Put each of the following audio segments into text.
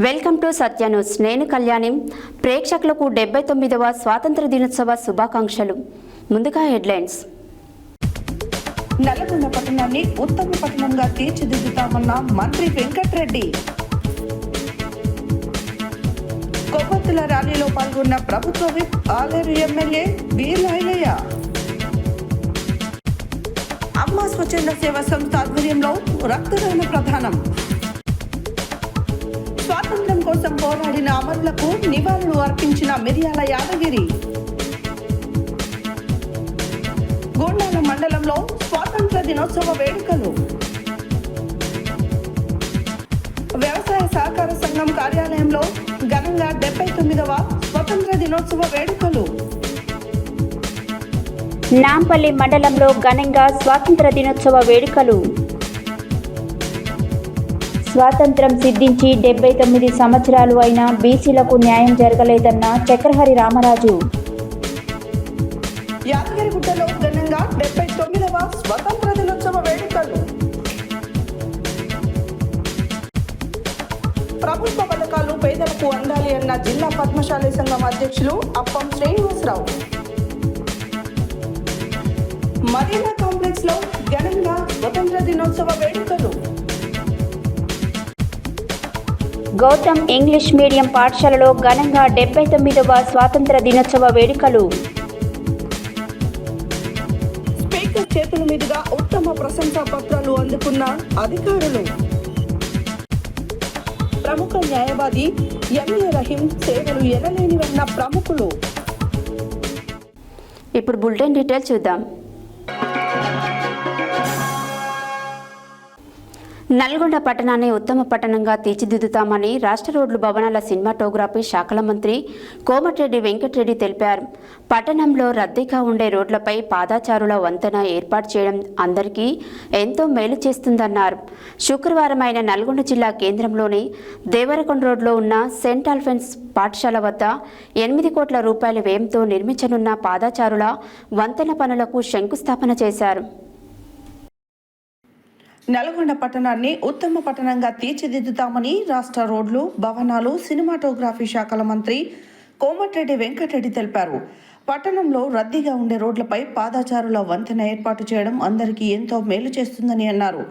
Welcome to Satya news. నేను కళ్యాణి. ప్రేక్షకులకు 79వ స్వాతంత్ర దినోత్సవ శుభాకాంక్షలు. ముందుగా హెడ్లైన్స్. నల్లగొండ పట్టణాన్ని ఉత్తమ పట్టణంగా తీర్చిదిద్దుతామన్న మంత్రి వెంకట్రెడ్డి. కొవ్వొత్తుల ర్యాలీలో పాల్గొన్న ప్రభుత్వ విప్ ఆలేరు ఎమ్మెల్యే వీర్లయ్య. అమ్మ స్వచ్ఛంద సేవా సంస్థ ఆధ్వర్యంలో రక్తదాన ప్రదానం. స్వాతంత్ర్యం కోసం పోరాడిన అమరులకు నివాళులు అర్పించిన మిర్యాల యాదగిరి. గోండాల మండలంలో స్వాతంత్ర దినోత్సవ వేడుకలు. వ్యవసాయ సహకార సంఘం కార్యాలయంలో ఘనంగా 79వ స్వతంత్ర దినోత్సవ వేడుకలు. నాంపల్లి మండలంలో ఘనంగా స్వాతంత్ర దినోత్సవ వేడుకలు. స్వాతంత్రం సిద్ధించి 79 సంవత్సరాలు అయినా బీసీలకు న్యాయం జరగలేదన్న చక్రహరి రామరాజు. యాదగిరిగుట్టలో ఘనంగా 79వ స్వతంత్ర దినోత్సవ వేడుకలు. ప్రభుత్వ పథకాలు పేదలకు అందాలి అన్న జిల్లా పద్మశాలి సంఘం అధ్యక్షులు అప్పం శ్రీనివాసరావు. మరీనా కాంప్లెక్స్ లో ఘనంగా స్వతంత్ర దినోత్సవ వేడుకలు. గౌతమ్ ఇంగ్లీష్ మీడియం పాఠశాలలో ఘనంగా 79వ స్వాతంత్ర దినోత్సవ వేడుకలు. స్పీకర్ చేతుల మీదుగా ఉత్తమ ప్రశంసా పత్రాలు అందుకున్న అధికారులు. ప్రముఖ న్యాయవాది ఎంఏ రహీం సేవలు ఎనలేనివన్న ప్రముఖులు. ఇప్పుడు బులెటిన్ డీటెయిల్ చూద్దాం. నల్గొండ పట్టణాన్ని ఉత్తమ పట్టణంగా తీర్చిదిద్దుతామని రాష్ట్ర రోడ్లు భవనాల సినిమాటోగ్రఫీ శాఖల మంత్రి కోమటిరెడ్డి వెంకటరెడ్డి తెలిపారు. పట్టణంలో రద్దీగా ఉండే రోడ్లపై పాదాచారుల వంతెన ఏర్పాటు చేయడం అందరికీ ఎంతో మేలు చేస్తుందన్నారు. శుక్రవారం ఆయన నల్గొండ జిల్లా కేంద్రంలోని దేవరకొండ రోడ్లో ఉన్న సెయింట్ ఆల్ఫెన్స్ పాఠశాల వద్ద 8 కోట్ల రూపాయల వ్యయంతో నిర్మించనున్న పాదాచారుల వంతెన పనులకు శంకుస్థాపన చేశారు. నల్గొండ పట్టణాన్ని ఉత్తమ పట్టణంగా తీర్చిదిద్దుతామని రాష్ట్ర రోడ్లు భవనాలు సినిమాటోగ్రఫీ శాఖల మంత్రి కోమటిరెడ్డి వెంకటరెడ్డి తెలిపారు. పట్టణంలో రద్దీగా ఉండే రోడ్లపై పాదాచారుల వంతెన ఏర్పాటు చేయడం అందరికీ ఎంతో మేలు చేస్తుందని అన్నారు.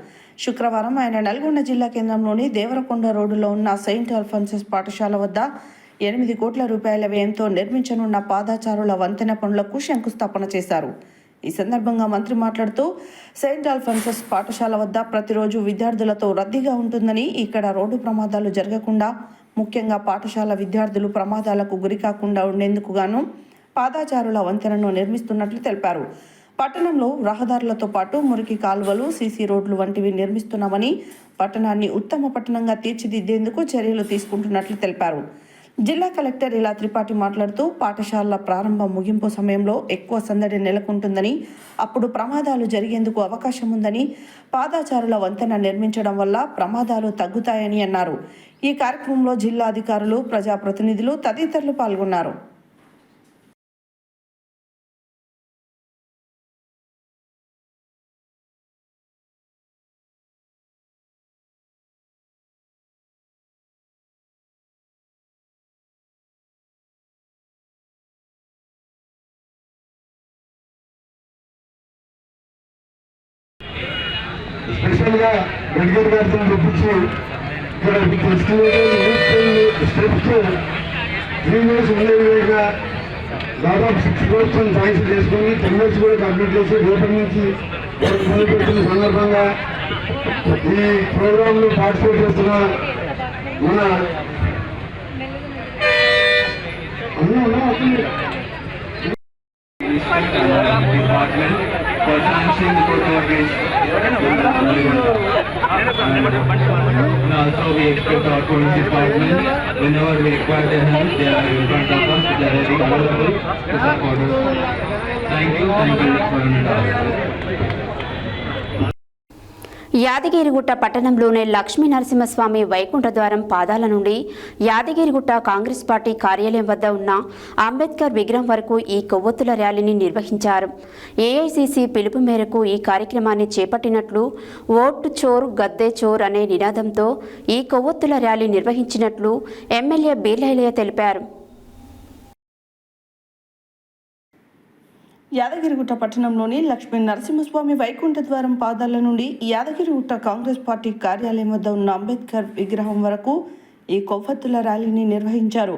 శుక్రవారం ఆయన నల్గొండ జిల్లా కేంద్రంలోని దేవరకొండ రోడ్డులో ఉన్న సెయింట్ ఆల్ఫోన్సస్ పాఠశాల వద్ద 8 కోట్ల రూపాయల వ్యయంతో నిర్మించనున్న పాదాచారుల వంతెన పనులకు శంకుస్థాపన చేశారు. ఈ సందర్భంగా మంత్రి మాట్లాడుతూ సెయింట్ ఆల్ఫోన్సస్ పాఠశాల వద్ద ప్రతిరోజు విద్యార్థులతో రద్దీగా ఉంటుందని, ఇక్కడ రోడ్డు ప్రమాదాలు జరగకుండా ముఖ్యంగా పాఠశాల విద్యార్థులు ప్రమాదాలకు గురికాకుండా ఉండేందుకు గాను పాదాచారుల వంతెనను నిర్మిస్తున్నట్లు తెలిపారు. పట్టణంలో రహదారులతో పాటు మురికి కాలువలు, సీసీ రోడ్లు వంటివి నిర్మిస్తున్నామని, పట్టణాన్ని ఉత్తమ పట్టణంగా తీర్చిదిద్దేందుకు చర్యలు తీసుకుంటున్నట్లు తెలిపారు. జిల్లా కలెక్టర్ ఇలా త్రిపాఠి మాట్లాడుతూ పాఠశాలల ప్రారంభ ముగింపు సమయంలో ఎక్కువ సందడి నెలకొంటుందని, అప్పుడు ప్రమాదాలు జరిగేందుకు అవకాశం ఉందని, పాదాచారుల వంతెన నిర్మించడం వల్ల ప్రమాదాలు తగ్గుతాయని అన్నారు. ఈ కార్యక్రమంలో జిల్లా అధికారులు, ప్రజాప్రతినిధులు తదితరులు పాల్గొన్నారు. స్పెషల్గా గడ్గర్ గారితో చెప్పించి ఇక్కడ స్టెప్స్ 3 మినిట్స్ ఉండే విధంగా దాదాపు 6 కోర్స్ సైన్స్ చేసుకుని 10 మినిట్స్ కూడా కంప్లీట్ చేసి రేపటి నుంచి మొదలుపెడుతున్న సందర్భంగా ఈ ప్రోగ్రాంలో పార్టిసిపేట్ చేస్తున్న మన for financing the progress. And also we expect our police department, whenever we require their help, they are in front of us, they are ready available to support us. Thank you for your Yadagirigutta పట్టణంలోని లక్ష్మీ నరసింహస్వామి వైకుంఠ ద్వారం పాదాల నుండి Yadagirigutta Congress party కార్యాలయం వద్ద ఉన్న అంబేద్కర్ విగ్రహం వరకు ఈ కొవ్వొత్తుల ర్యాలీని నిర్వహించారు. ఏఐసీసీ పిలుపు మేరకు ఈ కార్యక్రమాన్ని చేపట్టినట్లు ఓట్ చోర్ గద్దె చోర్ అనే నినాదంతో ఈ కొవ్వొత్తుల ర్యాలీ నిర్వహించినట్లు ఎమ్మెల్యే బీర్లయ్య తెలిపారు. యాదగిరిగుట్ట పట్టణంలోని లక్ష్మీ నరసింహస్వామి వైకుంఠ ద్వారం పాదాల నుండి యాదగిరిగుట్ట కాంగ్రెస్ పార్టీ కార్యాలయం వద్ద ఉన్న అంబేద్కర్ విగ్రహం వరకు ఈ కొవ్వొత్తుల ర్యాలీని నిర్వహించారు.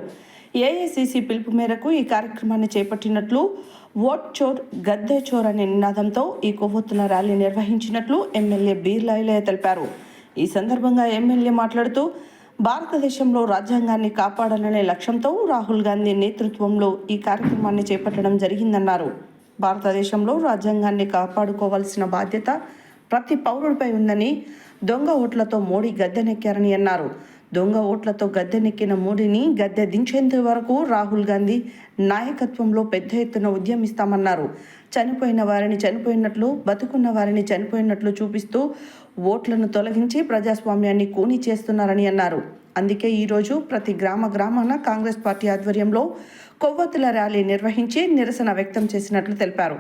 ఏఐసీసీ పిలుపు మేరకు ఈ కార్యక్రమాన్ని చేపట్టినట్లు ఓట్ చోర్ గద్దె చోర్ అనే నినాదంతో ఈ కొవ్వొత్తుల ర్యాలీ నిర్వహించినట్లు ఎమ్మెల్యే బీర్లయ్య తెలిపారు. ఈ సందర్భంగా ఎమ్మెల్యే మాట్లాడుతూ భారతదేశంలో రాజ్యాంగాన్ని కాపాడాలనే లక్ష్యంతో రాహుల్ గాంధీ నేతృత్వంలో ఈ కార్యక్రమాన్ని చేపట్టడం జరిగిందన్నారు. భారతదేశంలో రాజ్యాంగాన్ని కాపాడుకోవాల్సిన బాధ్యత ప్రతి పౌరుడిపై ఉందని, దొంగ ఓట్లతో మోడీ గద్దెనెక్కారని అన్నారు. దొంగ ఓట్లతో గద్దెనెక్కిన మోడీని గద్దె దించేంత వరకు రాహుల్ గాంధీ నాయకత్వంలో పెద్ద ఎత్తున ఉద్యమిస్తామన్నారు. చనిపోయిన వారిని చనిపోయినట్లు, బతుకున్న వారిని చనిపోయినట్లు చూపిస్తూ ఓట్లను తొలగించి ప్రజాస్వామ్యాన్ని కూని చేస్తున్నారని అన్నారు. అందుకే ఈరోజు ప్రతి గ్రామాన కాంగ్రెస్ పార్టీ ఆధ్వర్యంలో కొవ్వొత్తుల ర్యాలీ నిర్వహించి నిరసన వ్యక్తం చేసినట్లు తెలిపారు.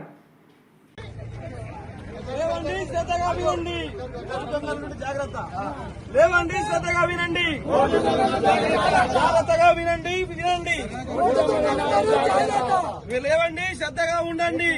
శ్రద్ధగా ఉండండి.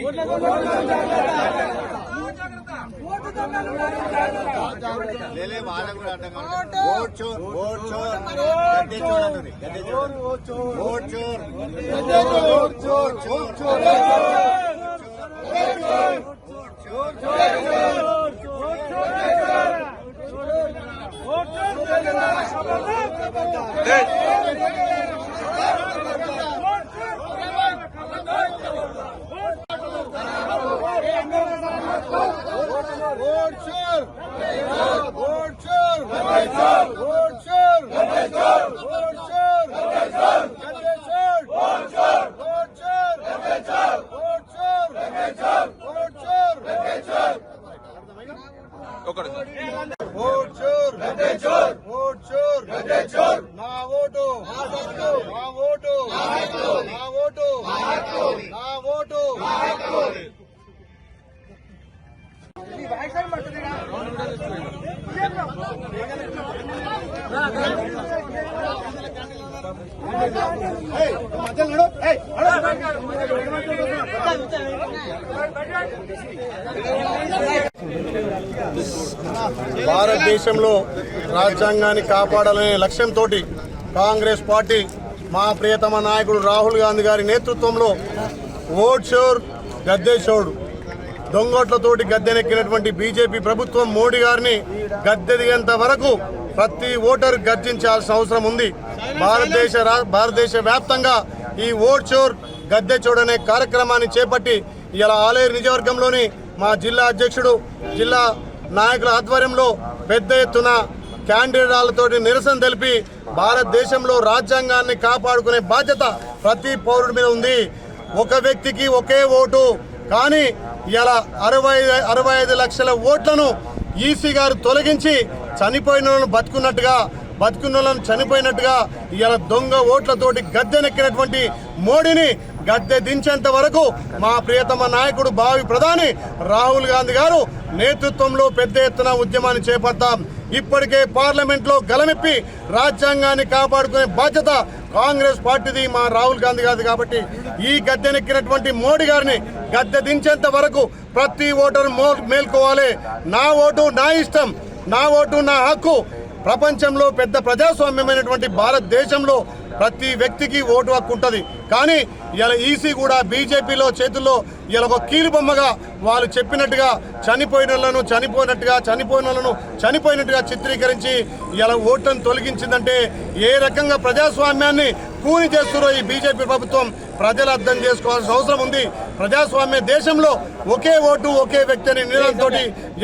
భారతదేశంలో రాజ్యాంగాన్ని కాపాడాలనే లక్ష్యంతో కాంగ్రెస్ పార్టీ మా ప్రియతమ నాయకుడు రాహుల్ గాంధీ గారి నేతృత్వంలో ఓట్ చోర్ గద్దె చోర్ దొంగోట్లతోటి గద్దెనెక్కినటువంటి బీజేపీ ప్రభుత్వం మోడీ గారిని గద్దె దిగేంత వరకు ప్రతి ఓటరు గర్జించాల్సిన అవసరం ఉంది. భారతదేశ వ్యాప్తంగా ఈ ఓట్ చోర్ గద్దె చోర్ అనే కార్యక్రమాన్ని చేపట్టి ఇలా ఆలేరు నియోజకవర్గంలోని మా జిల్లా అధ్యక్షుడు, జిల్లా నాయకుల ఆధ్వర్యంలో పెద్ద ఎత్తున క్యాండిడేట్లతో నిరసన తెలిపి భారతదేశంలో రాజ్యాంగాన్ని కాపాడుకునే బాధ్యత ప్రతి పౌరుడి మీద ఉంది. ఒక వ్యక్తికి ఒకే ఓటు, కానీ ఇలా 65 లక్షల ఓట్లను ఈసీ గారు తొలగించి చనిపోయిన వాళ్ళను బతుకున్నట్టుగా, బతుకున్న వాళ్ళను చనిపోయినట్టుగా ఇలా దొంగ ఓట్లతోటి గద్దెనెక్కినటువంటి మోడీని గద్దె దించేంత వరకు మా ప్రియతమ నాయకుడు భావి ప్రధాని రాహుల్ గాంధీ గారు నేతృత్వంలో పెద్ద ఎత్తున ఉద్యమాన్ని చేపడతాం. ఇప్పటికే పార్లమెంట్లో గలమెప్పి రాజ్యాంగాన్ని కాపాడుకునే బాధ్యత కాంగ్రెస్ పార్టీది, మా రాహుల్ గాంధీ గారిది. కాబట్టి ఈ గద్దెనెక్కినటువంటి మోడీ గారిని గద్దె దించేంత వరకు ప్రతి ఓటరు మేల్కోవాలి. నా ఓటు నా ఇష్టం, నా ఓటు నా హక్కు. ప్రపంచంలో పెద్ద ప్రజాస్వామ్యమైనటువంటి భారతదేశంలో ప్రతి వ్యక్తికి ఓటు హక్కు ఉంటుంది. కానీ ఇలా ఈసీ కూడా బీజేపీలో చేతుల్లో ఇలా ఒక కీలుబొమ్మగా వాళ్ళు చెప్పినట్టుగా చనిపోయినట్టుగా చిత్రీకరించి ఇలా ఓట్లను తొలగించిందంటే ఏ రకంగా ప్రజాస్వామ్యాన్ని కూని చేస్తున్నారో ఈ బీజేపీ ప్రభుత్వం ప్రజలు అర్థం చేసుకోవాల్సిన అవసరం ఉంది. ప్రజాస్వామ్య దేశంలో ఒకే ఓటు ఒకే వ్యక్తి అనే నినాదంతో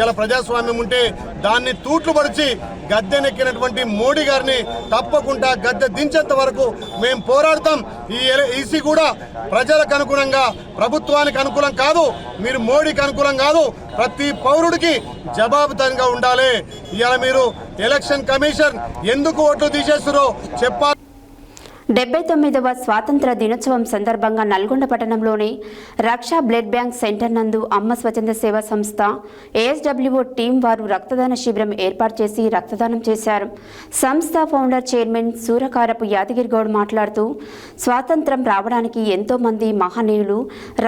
ఇలా ప్రజాస్వామ్యం ఉంటే దాన్ని తూట్లు పడిచి గద్దెనెక్కినటువంటి మోడీ గారిని తప్పకుండా గద్దె దించేంత వరకు మేము పోరాడతాం. ఈ ఈసీ కూడా ప్రజలకు అనుగుణంగా, ప్రభుత్వానికి అనుకూలం కాదు, మీరు మోడీకి అనుకూలం కాదు, ప్రతి పౌరుడికి జవాబుదారీగా ఉండాలి. ఇవాళ మీరు ఎలక్షన్ కమిషన్ ఎందుకు ఓట్లు తీసేస్తారో చెప్పాలి. 79వ స్వాతంత్ర దినోత్సవం సందర్భంగా నల్గొండ పట్టణంలోని రక్షా బ్లడ్ బ్యాంక్ సెంటర్ నందు అమ్మ స్వచ్ఛంద సేవా సంస్థ ఏఎస్డబ్ల్యూఓ టీం వారు రక్తదాన శిబిరం ఏర్పాటు చేసి రక్తదానం చేశారు. సంస్థ ఫౌండర్ చైర్మన్ సూరకారపు యాదగిరి గౌడ్ మాట్లాడుతూ స్వాతంత్రం రావడానికి ఎంతో మంది మహనీయులు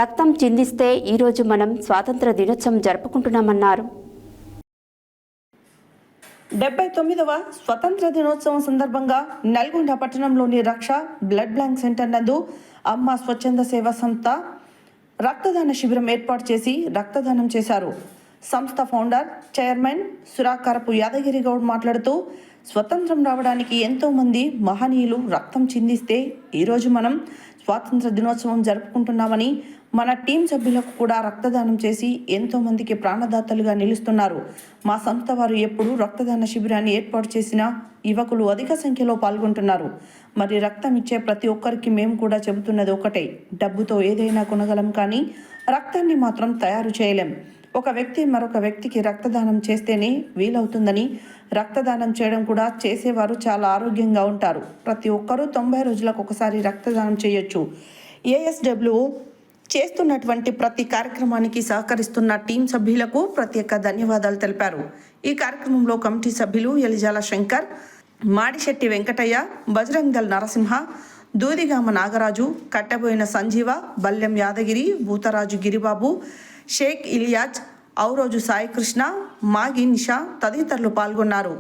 రక్తం చిందిస్తే ఈరోజు మనం స్వాతంత్ర దినోత్సవం జరుపుకుంటున్నామన్నారు. 79వ స్వతంత్ర దినోత్సవం సందర్భంగా నల్గొండ పట్టణంలోని రక్ష బ్లడ్ బ్యాంక్ సెంటర్ నందు అమ్మ స్వచ్ఛంద సేవా సంస్థ రక్తదాన శిబిరం ఏర్పాటు చేసి రక్తదానం చేశారు. సంస్థ ఫౌండర్ చైర్మన్ సురాకారపు యాదగిరి గౌడ్ మాట్లాడుతూ స్వతంత్రం రావడానికి ఎంతో మంది మహనీయులు రక్తం చిందిస్తే ఈరోజు మనం స్వాతంత్ర దినోత్సవం జరుపుకుంటున్నామని, మన టీం సభ్యులకు కూడా రక్తదానం చేసి ఎంతో మందికి ప్రాణదాతలుగా నిలుస్తున్నారు. మా సంస్థ వారు ఎప్పుడూ రక్తదాన శిబిరాన్ని ఏర్పాటు చేసిన యువకులు అధిక సంఖ్యలో పాల్గొంటున్నారు. మరి రక్తం ఇచ్చే ప్రతి ఒక్కరికి మేము కూడా చెబుతున్నది ఒకటే, డబ్బుతో ఏదైనా కొనగలం కానీ రక్తాన్ని మాత్రం తయారు చేయలేం. ఒక వ్యక్తి మరొక వ్యక్తికి రక్తదానం చేస్తేనే వీలవుతుందని, రక్తదానం చేయడం కూడా చేసేవారు చాలా ఆరోగ్యంగా ఉంటారు. ప్రతి ఒక్కరూ 90 రోజులకు ఒకసారి రక్తదానం చేయొచ్చు. ఏఎస్డబ్ల్యూ చేస్తున్నటువంటి ప్రతి కార్యక్రమానికి సహకరిస్తున్న టీం సభ్యులకు ప్రత్యేక ధన్యవాదాలు తెలిపారు. ఈ కార్యక్రమంలో కమిటీ సభ్యులు ఎలిజాల శంకర్, మాడిశెట్టి వెంకటయ్య, బజరంగ్ దళ్ నరసింహ, దూదిగామ నాగరాజు, కట్టబోయిన సంజీవ, బల్లెం యాదగిరి, భూతరాజు గిరిబాబు, షేక్ ఇలియాజ్, ఔరోజు సాయికృష్ణ, మాగి నిషా తదితరులు పాల్గొన్నారు.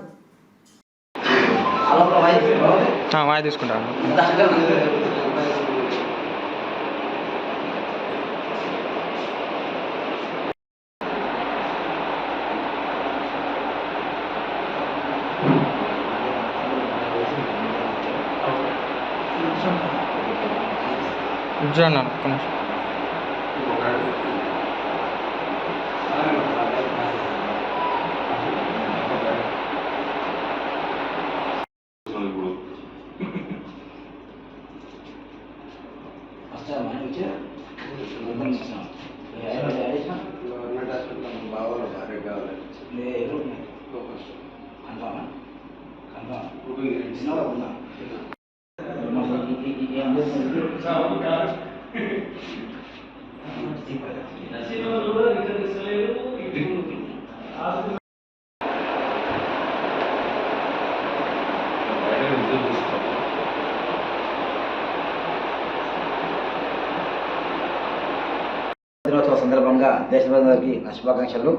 దినోత్సవ సందర్భంగా దేశ ప్రజలందరికీ నా శుభాకాంక్షలు.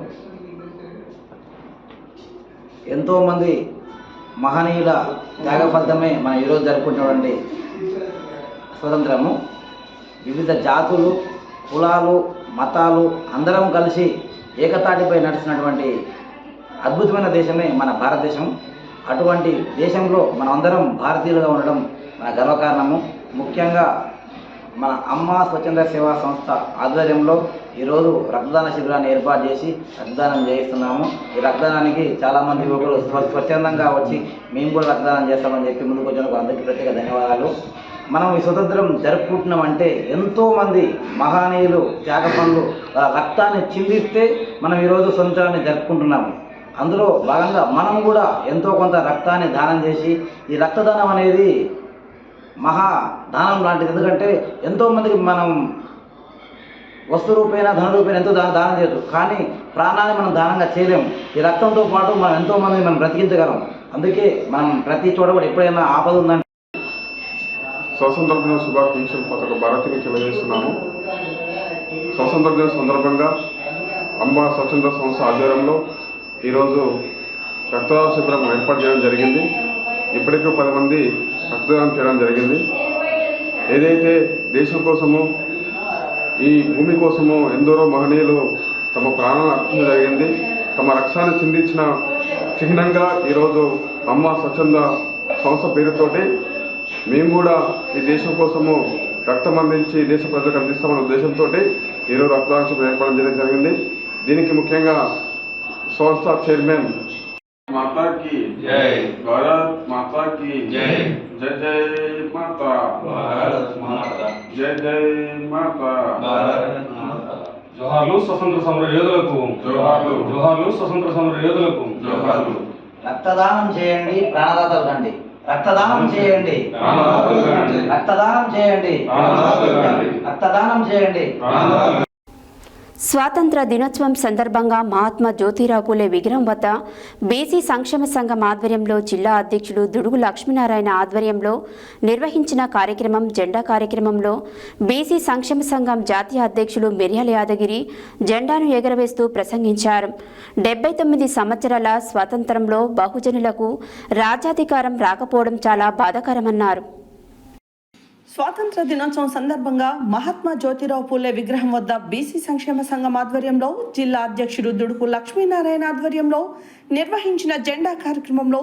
ఎంతోమంది మహనీయుల త్యాగ ఫలితమే మనం ఈరోజు జరుపుకుంటున్నటువంటి స్వతంత్రము. వివిధ జాతులు, కులాలు, మతాలు అందరం కలిసి ఏకతాటిపై నడుస్తున్నటువంటి అద్భుతమైన దేశమే మన భారతదేశం. అటువంటి దేశంలో మనం అందరం భారతీయులుగా ఉండడం మన గర్వకారణము. ముఖ్యంగా మన అమ్మ స్వచ్ఛంద సేవా సంస్థ ఆధ్వర్యంలో ఈరోజు రక్తదాన శిబిరాన్ని ఏర్పాటు చేసి రక్తదానం చేయిస్తున్నాము. ఈ రక్తదానానికి చాలామంది యువకులు స్వచ్ఛందంగా వచ్చి మేము కూడా రక్తదానం చేస్తామని చెప్పి ముందుకు వచ్చినందుకు అందరికీ ప్రత్యేక ధన్యవాదాలు. మనం ఈ స్వతంత్రం జరుపుకుంటున్నామంటే ఎంతోమంది మహనీయులు త్యాగపనులు రక్తాన్ని చిందిస్తే మనం ఈరోజు స్వతంత్రాన్ని జరుపుకుంటున్నాము. అందులో భాగంగా మనం కూడా ఎంతో కొంత రక్తాన్ని దానం చేసి, ఈ రక్తదానం అనేది మహా దానం లాంటిది. ఎందుకంటే ఎంతోమందికి మనం వస్తు రూపేణ, ధన రూపేణ ఎంతో దానం చేయొచ్చు, కానీ ప్రాణాన్ని మనం దానంగా చేయలేము. ఈ రక్తంతో పాటు మనం ఎంతోమందిని మనం బ్రతికించగలం. అందుకే మనం ప్రతి చోట కూడా ఎప్పుడైనా ఆపద ఉందంటే స్వాతంత్ర దిన శుభాకాంక్షలు పథక భారతీయ తెలియజేస్తున్నాము. స్వాతంత్ర దిన సందర్భంగా అమ్మ స్వచ్ఛంద సంస్థ ఆధ్వర్యంలో ఈరోజు రక్తదాన శిబిరం ఏర్పాటు చేయడం జరిగింది. ఇప్పటికే 10 మంది రక్తదానం చేయడం జరిగింది. ఏదైతే దేశం కోసము, ఈ భూమి కోసము ఎందరో మహనీయులు తమ ప్రాణాలను అర్పించడం జరిగింది. తమ రక్తాన్ని చిందించిన చిహ్నంగా ఈరోజు అమ్మ స్వచ్ఛంద సంస్థ పేరుతోటి మేము కూడా ఈ దేశం కోసము రక్తం అందించి దేశ ప్రజలకు అందిస్తామన్న ఉద్దేశంతో ఈరోజు రక్తదాన శిబిరం ఏర్పాటు చేయడం జరిగింది. దీనికి ముఖ్యంగా సంస్థ చైర్మన్ माता की जय। भारत माता की जय। जय जय माता भारत माता। जय जय माता भारत माता। జోహార్లు స్వతంత్ర సమర యోధులకు జోహార్లు. జోహార్లు స్వతంత్ర సమర యోధులకు జోహార్లు. రక్తదానం చేయండి, ప్రాణదాతలు రండి. రక్తదానం చేయండి, ప్రాణదాతలు రండి. రక్తదానం చేయండి, ప్రాణదాతలు రండి. రక్తదానం చేయండి. ప్రాణదాతలు. స్వాతంత్ర దినోత్సవం సందర్భంగా మహాత్మా జ్యోతిరావు పూలే విగ్రహం వద్ద బీసీ సంక్షేమ సంఘం ఆధ్వర్యంలో జిల్లా అధ్యక్షుడు దుడుగు లక్ష్మీనారాయణ ఆధ్వర్యంలో నిర్వహించిన కార్యక్రమం జెండా కార్యక్రమంలో బీసీ సంక్షేమ సంఘం జాతీయ అధ్యక్షులు మిర్యాల యాదగిరి జెండాను ఎగరవేస్తూ ప్రసంగించారు. 79 సంవత్సరాల స్వాతంత్రంలో బహుజనులకు రాజ్యాధికారం రాకపోవడం చాలా బాధాకరమన్నారు. స్వాతంత్ర దినోత్సవం సందర్భంగా మహాత్మా జ్యోతిరావు పూలే విగ్రహం వద్ద బీసీ సంక్షేమ సంఘం ఆధ్వర్యంలో జిల్లా అధ్యక్షుడు దుడుకు లక్ష్మీనారాయణ ఆధ్వర్యంలో నిర్వహించిన జెండా కార్యక్రమంలో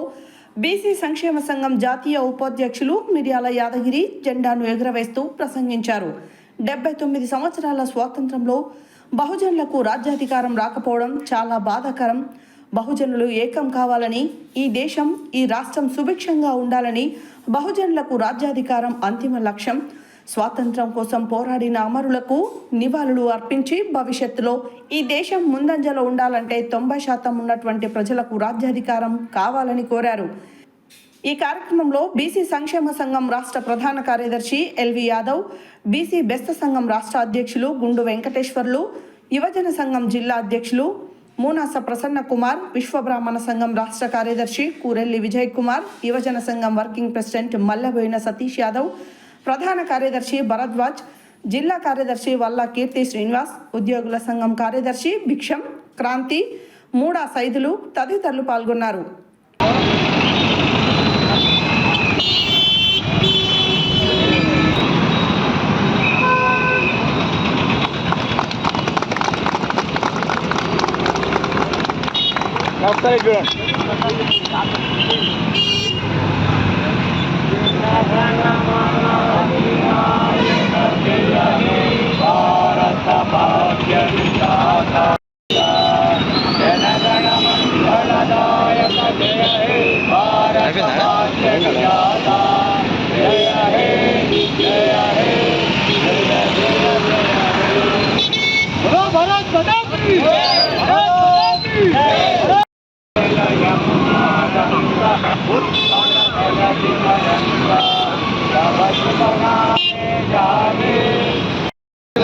బీసీ సంక్షేమ సంఘం జాతీయ ఉపాధ్యక్షులు మిర్యాల యాదగిరి జెండాను ఎగురవేస్తూ ప్రసంగించారు. 79 సంవత్సరాల స్వాతంత్రంలో బహుజనులకు రాజ్యాధికారం రాకపోవడం చాలా బాధాకరం. బహుజనులు ఏకం కావాలని, ఈ దేశం ఈ రాష్ట్రం సుభిక్షంగా ఉండాలని, బహుజనులకు రాజ్యాధికారం అంతిమ లక్ష్యం. స్వాతంత్రం కోసం పోరాడిన అమరులకు నివాళులు అర్పించి భవిష్యత్తులో ఈ దేశం ముందంజలో ఉండాలంటే 90% ఉన్నటువంటి ప్రజలకు రాజ్యాధికారం కావాలని కోరారు. ఈ కార్యక్రమంలో బీసీ సంక్షేమ సంఘం రాష్ట్ర ప్రధాన కార్యదర్శి ఎల్వి యాదవ్, బీసీ బెస్త సంఘం రాష్ట్ర అధ్యక్షులు గుండు వెంకటేశ్వర్లు, యువజన సంఘం జిల్లా అధ్యక్షులు మూనాస ప్రసన్న కుమార్, విశ్వబ్రాహ్మణ సంఘం రాష్ట్ర కార్యదర్శి కూరెల్లి విజయ్ కుమార్, యువజన సంఘం వర్కింగ్ ప్రెసిడెంట్ మల్లబోయిన సతీష్ యాదవ్, ప్రధాన కార్యదర్శి భరద్వాజ్, జిల్లా కార్యదర్శి వల్లా కీర్తి శ్రీనివాస్, ఉద్యోగుల సంఘం కార్యదర్శి భిక్షం, క్రాంతి, మూడా సైదులు తదితరులు పాల్గొన్నారు.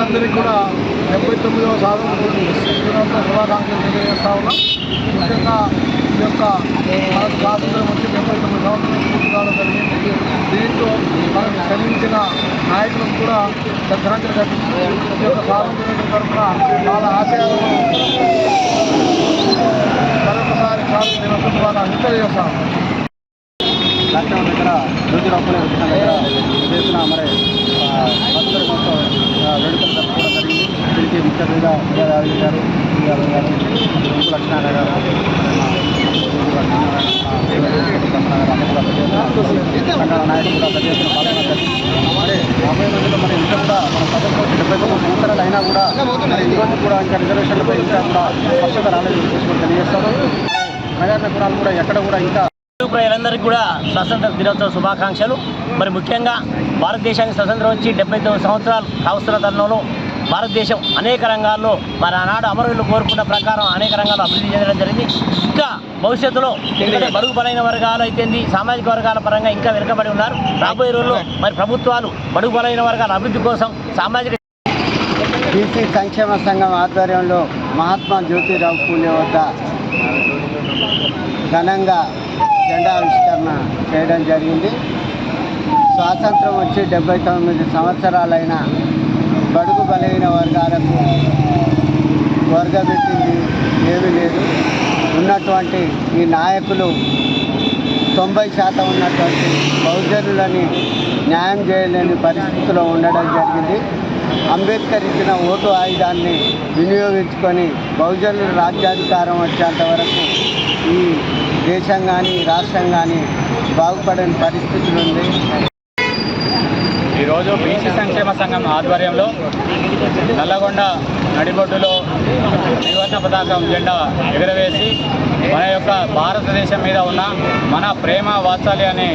అందరికీ కూడా 79వ స్వాతంత్ర దినోత్సవ శుభాకాంక్షలు తెలియజేస్తా ఉన్నాం. ముఖ్యంగా ఈ యొక్క మనకు స్వాతంత్రం వచ్చి 79 సంవత్సరాలు పూర్తి కావడం జరిగింది. దీంట్లో మనకు శ్రమించిన నాయకులకు కూడా శ్రద్ధాంజలి ఘటిస్తూ ఈ యొక్క స్వాతంత్ర తరఫున చాలా ఆశయాలను మరొకసారి స్వాతంత్ర దినోత్సవ శుభాకాంక్షలు తెలియజేస్తాం. లక్ష్మణ దగ్గర జ్యోతిరావు పూలే విగ్రహం దగ్గర చేసిన మరి స్వాతంత్ర దినోత్సవ వేడుకలు జరుపుకోవడం జరిగింది. దీనికి ముఖ్య అతిథిగా యాదగిరి గారు, దుడుగు లక్ష్మణ గారు, నాయకులు కూడా పెద్ద ఎత్తున పాల్గొన్నారు. మరి రాబోయే రోజుల్లో మరి ఇంకా కూడా మన స్వాతంత్రం 79 సంవత్సరాలు అయినా కూడా మరి ఈరోజు కూడా ఇంకా రిజర్వేషన్లపై ఇంకా కూడా స్పష్టత రాలేదు తీసుకొని తెలియజేస్తారు. ప్రజాన గుణాలు కూడా ఎక్కడ కూడా ఇంకా ప్రజలందరికీ కూడా స్వాతంత్ర దినోత్సవ శుభాకాంక్షలు. మరి ముఖ్యంగా భారతదేశానికి స్వతంత్రం వచ్చి 79 సంవత్సరాలు కావస్తున్న తరుణంలో భారతదేశం అనేక రంగాల్లో మరి ఆనాడు అమరులు కోరుకున్న ప్రకారం అనేక రంగాల్లో అభివృద్ధి చెందడం జరిగింది. ఇంకా భవిష్యత్తులో ఎందుకంటే బడుగు బలైన వర్గాలు అయితేంది సామాజిక వర్గాల పరంగా ఇంకా వెనుకబడి ఉన్నారు. రాబోయే రోజుల్లో మరి ప్రభుత్వాలు బడుగు బలైన వర్గాల అభివృద్ధి కోసం సామాజిక బీసీ సంక్షేమ సంఘం ఆధ్వర్యంలో మహాత్మా జ్యోతిరావు పూలే వద్ద ఘనంగా జెండా ఆవిష్కరణ చేయడం జరిగింది. స్వాతంత్రం వచ్చి 79 సంవత్సరాలైన బడుగు బలైన వర్గాలకు వర్గబెట్టింది ఏమీ లేదు. ఉన్నటువంటి ఈ నాయకులు 90% ఉన్నటువంటి బహుజనులని న్యాయం చేయలేని పరిస్థితిలో ఉండడం జరిగింది. అంబేద్కర్ ఇచ్చిన ఓటు ఆయుధాన్ని వినియోగించుకొని బహుజనుల రాజ్యాధికారం వచ్చేంత వరకు ఈ దేశం కానీ రాష్ట్రం కానీ బాగుపడని పరిస్థితులు ఉంది. ఈరోజు ఈరోజు బీసీ సంక్షేమ సంఘం ఆధ్వర్యంలో నల్లగొండ నడిబొడ్డులో త్రివర్ణ పతాకం జెండా ఎగురవేసి మన యొక్క భారతదేశం మీద ఉన్న మన ప్రేమ వాత్సల్యాన్ని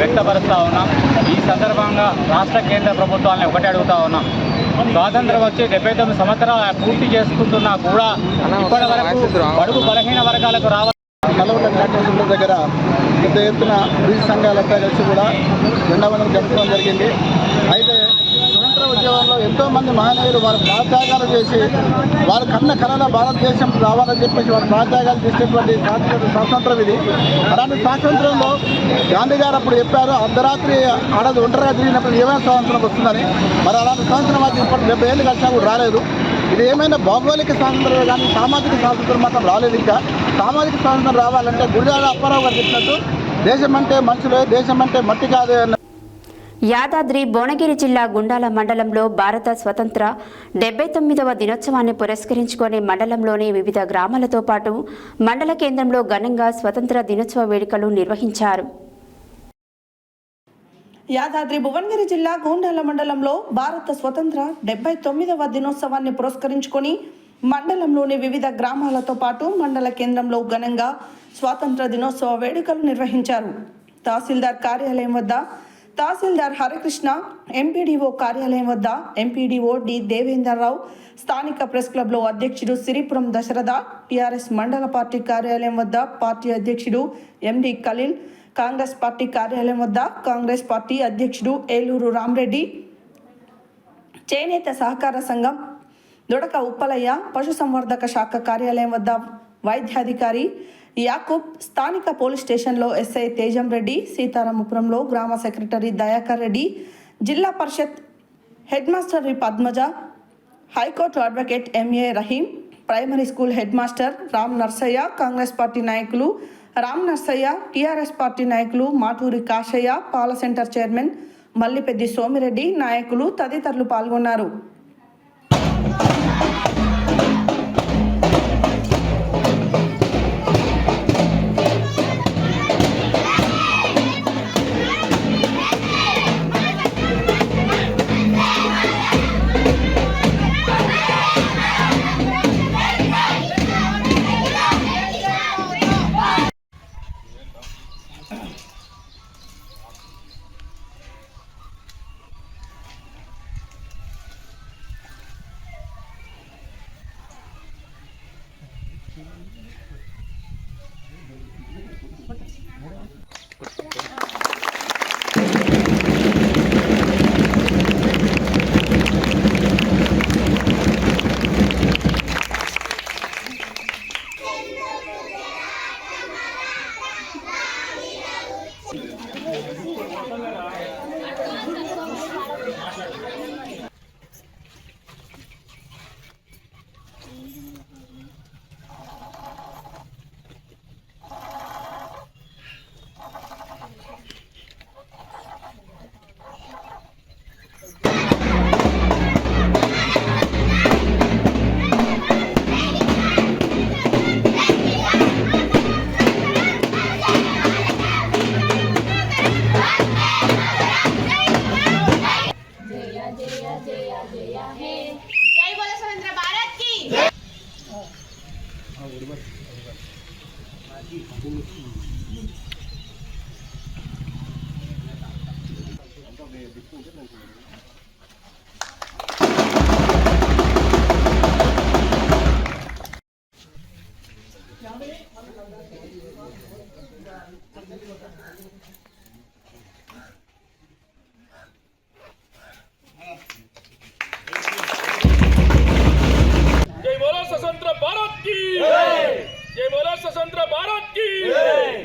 వ్యక్తపరుస్తూ ఉన్నాం. ఈ సందర్భంగా రాష్ట్ర కేంద్ర ప్రభుత్వాన్ని ఒకటి అడుగుతూ ఉన్నాం. స్వాతంత్రం వచ్చి 79 సంవత్సరాలు పూర్తి చేసుకుంటున్నా కూడా ఇప్పటి వరకు బడుగు బలహీన వర్గాలకు నల్లగొండ నాట్య దగ్గర పెద్ద ఎత్తున బీసీ సంఘాలంతా కలిసి కూడా జెండా వందనం జరుపుకోవడం జరిగింది. అయితే స్వతంత్ర ఉద్యమంలో ఎంతోమంది మహనీయులు వారు ప్రాత్యాగాలు చేసి వారు కన్న కళల భారతదేశం రావాలని చెప్పేసి వారు ప్రాత్యాగాలు చేసేటువంటి స్వాతంత్రం ఇది. అలాంటి స్వాతంత్రంలో గాంధీ గారు అప్పుడు చెప్పారు, అర్ధరాత్రి ఆడది ఒంటరిగా తిరిగినప్పుడు ఏమైనా స్వాతంత్రం వస్తుందని. మరి అలాంటి స్వాతంత్రం అది ఇప్పుడు 70 ఏళ్ళు కలిసినా కూడా రాలేదు. ఇది ఏమైనా భౌగోళిక స్వాతంత్రం కానీ సామాజిక స్వాతంత్రం మాత్రం రాలేదు. ఇంకా సామాజిక స్వాతంత్రం రావాలంటే గుడివాడ అప్పారావు గారు చెప్పినట్టు దేశం అంటే మనుషులే, దేశం అంటే మట్టి కాదే అన్న. యాదాద్రి భువనగిరి జిల్లా గుండాల మండలంలో భారత స్వతంత్ర 79వ దినోత్సవాన్ని పురస్కరించుకొని మండలంలోని వివిధ గ్రామాలతో పాటు మండల కేంద్రంలో ఘనంగా స్వతంత్ర దినోత్సవ వేడుకలు నిర్వహించారు. యాదాద్రి భువనగిరి జిల్లా గుండాల మండలంలో భారత స్వతంత్ర 79వ దినోత్సవాన్ని పురస్కరించుకొని మండలంలోని వివిధ గ్రామాలతో పాటు మండల కేంద్రంలో ఘనంగా స్వాతంత్ర దినోత్సవ వేడుకలు నిర్వహించారు. తహసీల్దార్ కార్యాలయం వద్ద తహసీల్దార్ హరికృష్ణ, ఎంపీడీఓ కార్యాలయం వద్ద ఎంపీడీఓ డి దేవేందర్రావు, స్థానిక ప్రెస్ క్లబ్లో అధ్యక్షుడు సిరిపురం దశరథ, టీఆర్ఎస్ మండల పార్టీ కార్యాలయం వద్ద పార్టీ అధ్యక్షుడు ఎండి ఖలీల్, కాంగ్రెస్ పార్టీ కార్యాలయం వద్ద కాంగ్రెస్ పార్టీ అధ్యక్షుడు ఏలూరు రామరెడ్డి, చేనేత సహకార సంఘం దొడక ఉప్పలయ్య, పశుసంవర్ధక శాఖ కార్యాలయం వద్ద వైద్యాధికారి యాకూబ్, స్థానిక పోలీస్ స్టేషన్లో ఎస్ఐ తేజం రెడ్డి, సీతారామపురంలో గ్రామ secretary Dayakar Reddy, Zilla Parishad head master Padmaja, high court advocate MA Rahim, primary school head master Ram Narsaiah, Congress party నాయకులు రామ్ నర్సయ్య, టీఆర్ఎస్ పార్టీ నాయకులు మాటూరి కాశయ్య, పాల సెంటర్ చైర్మన్ మల్లిపెద్ది సోమిరెడ్డి, నాయకులు తదితరులు పాల్గొన్నారు.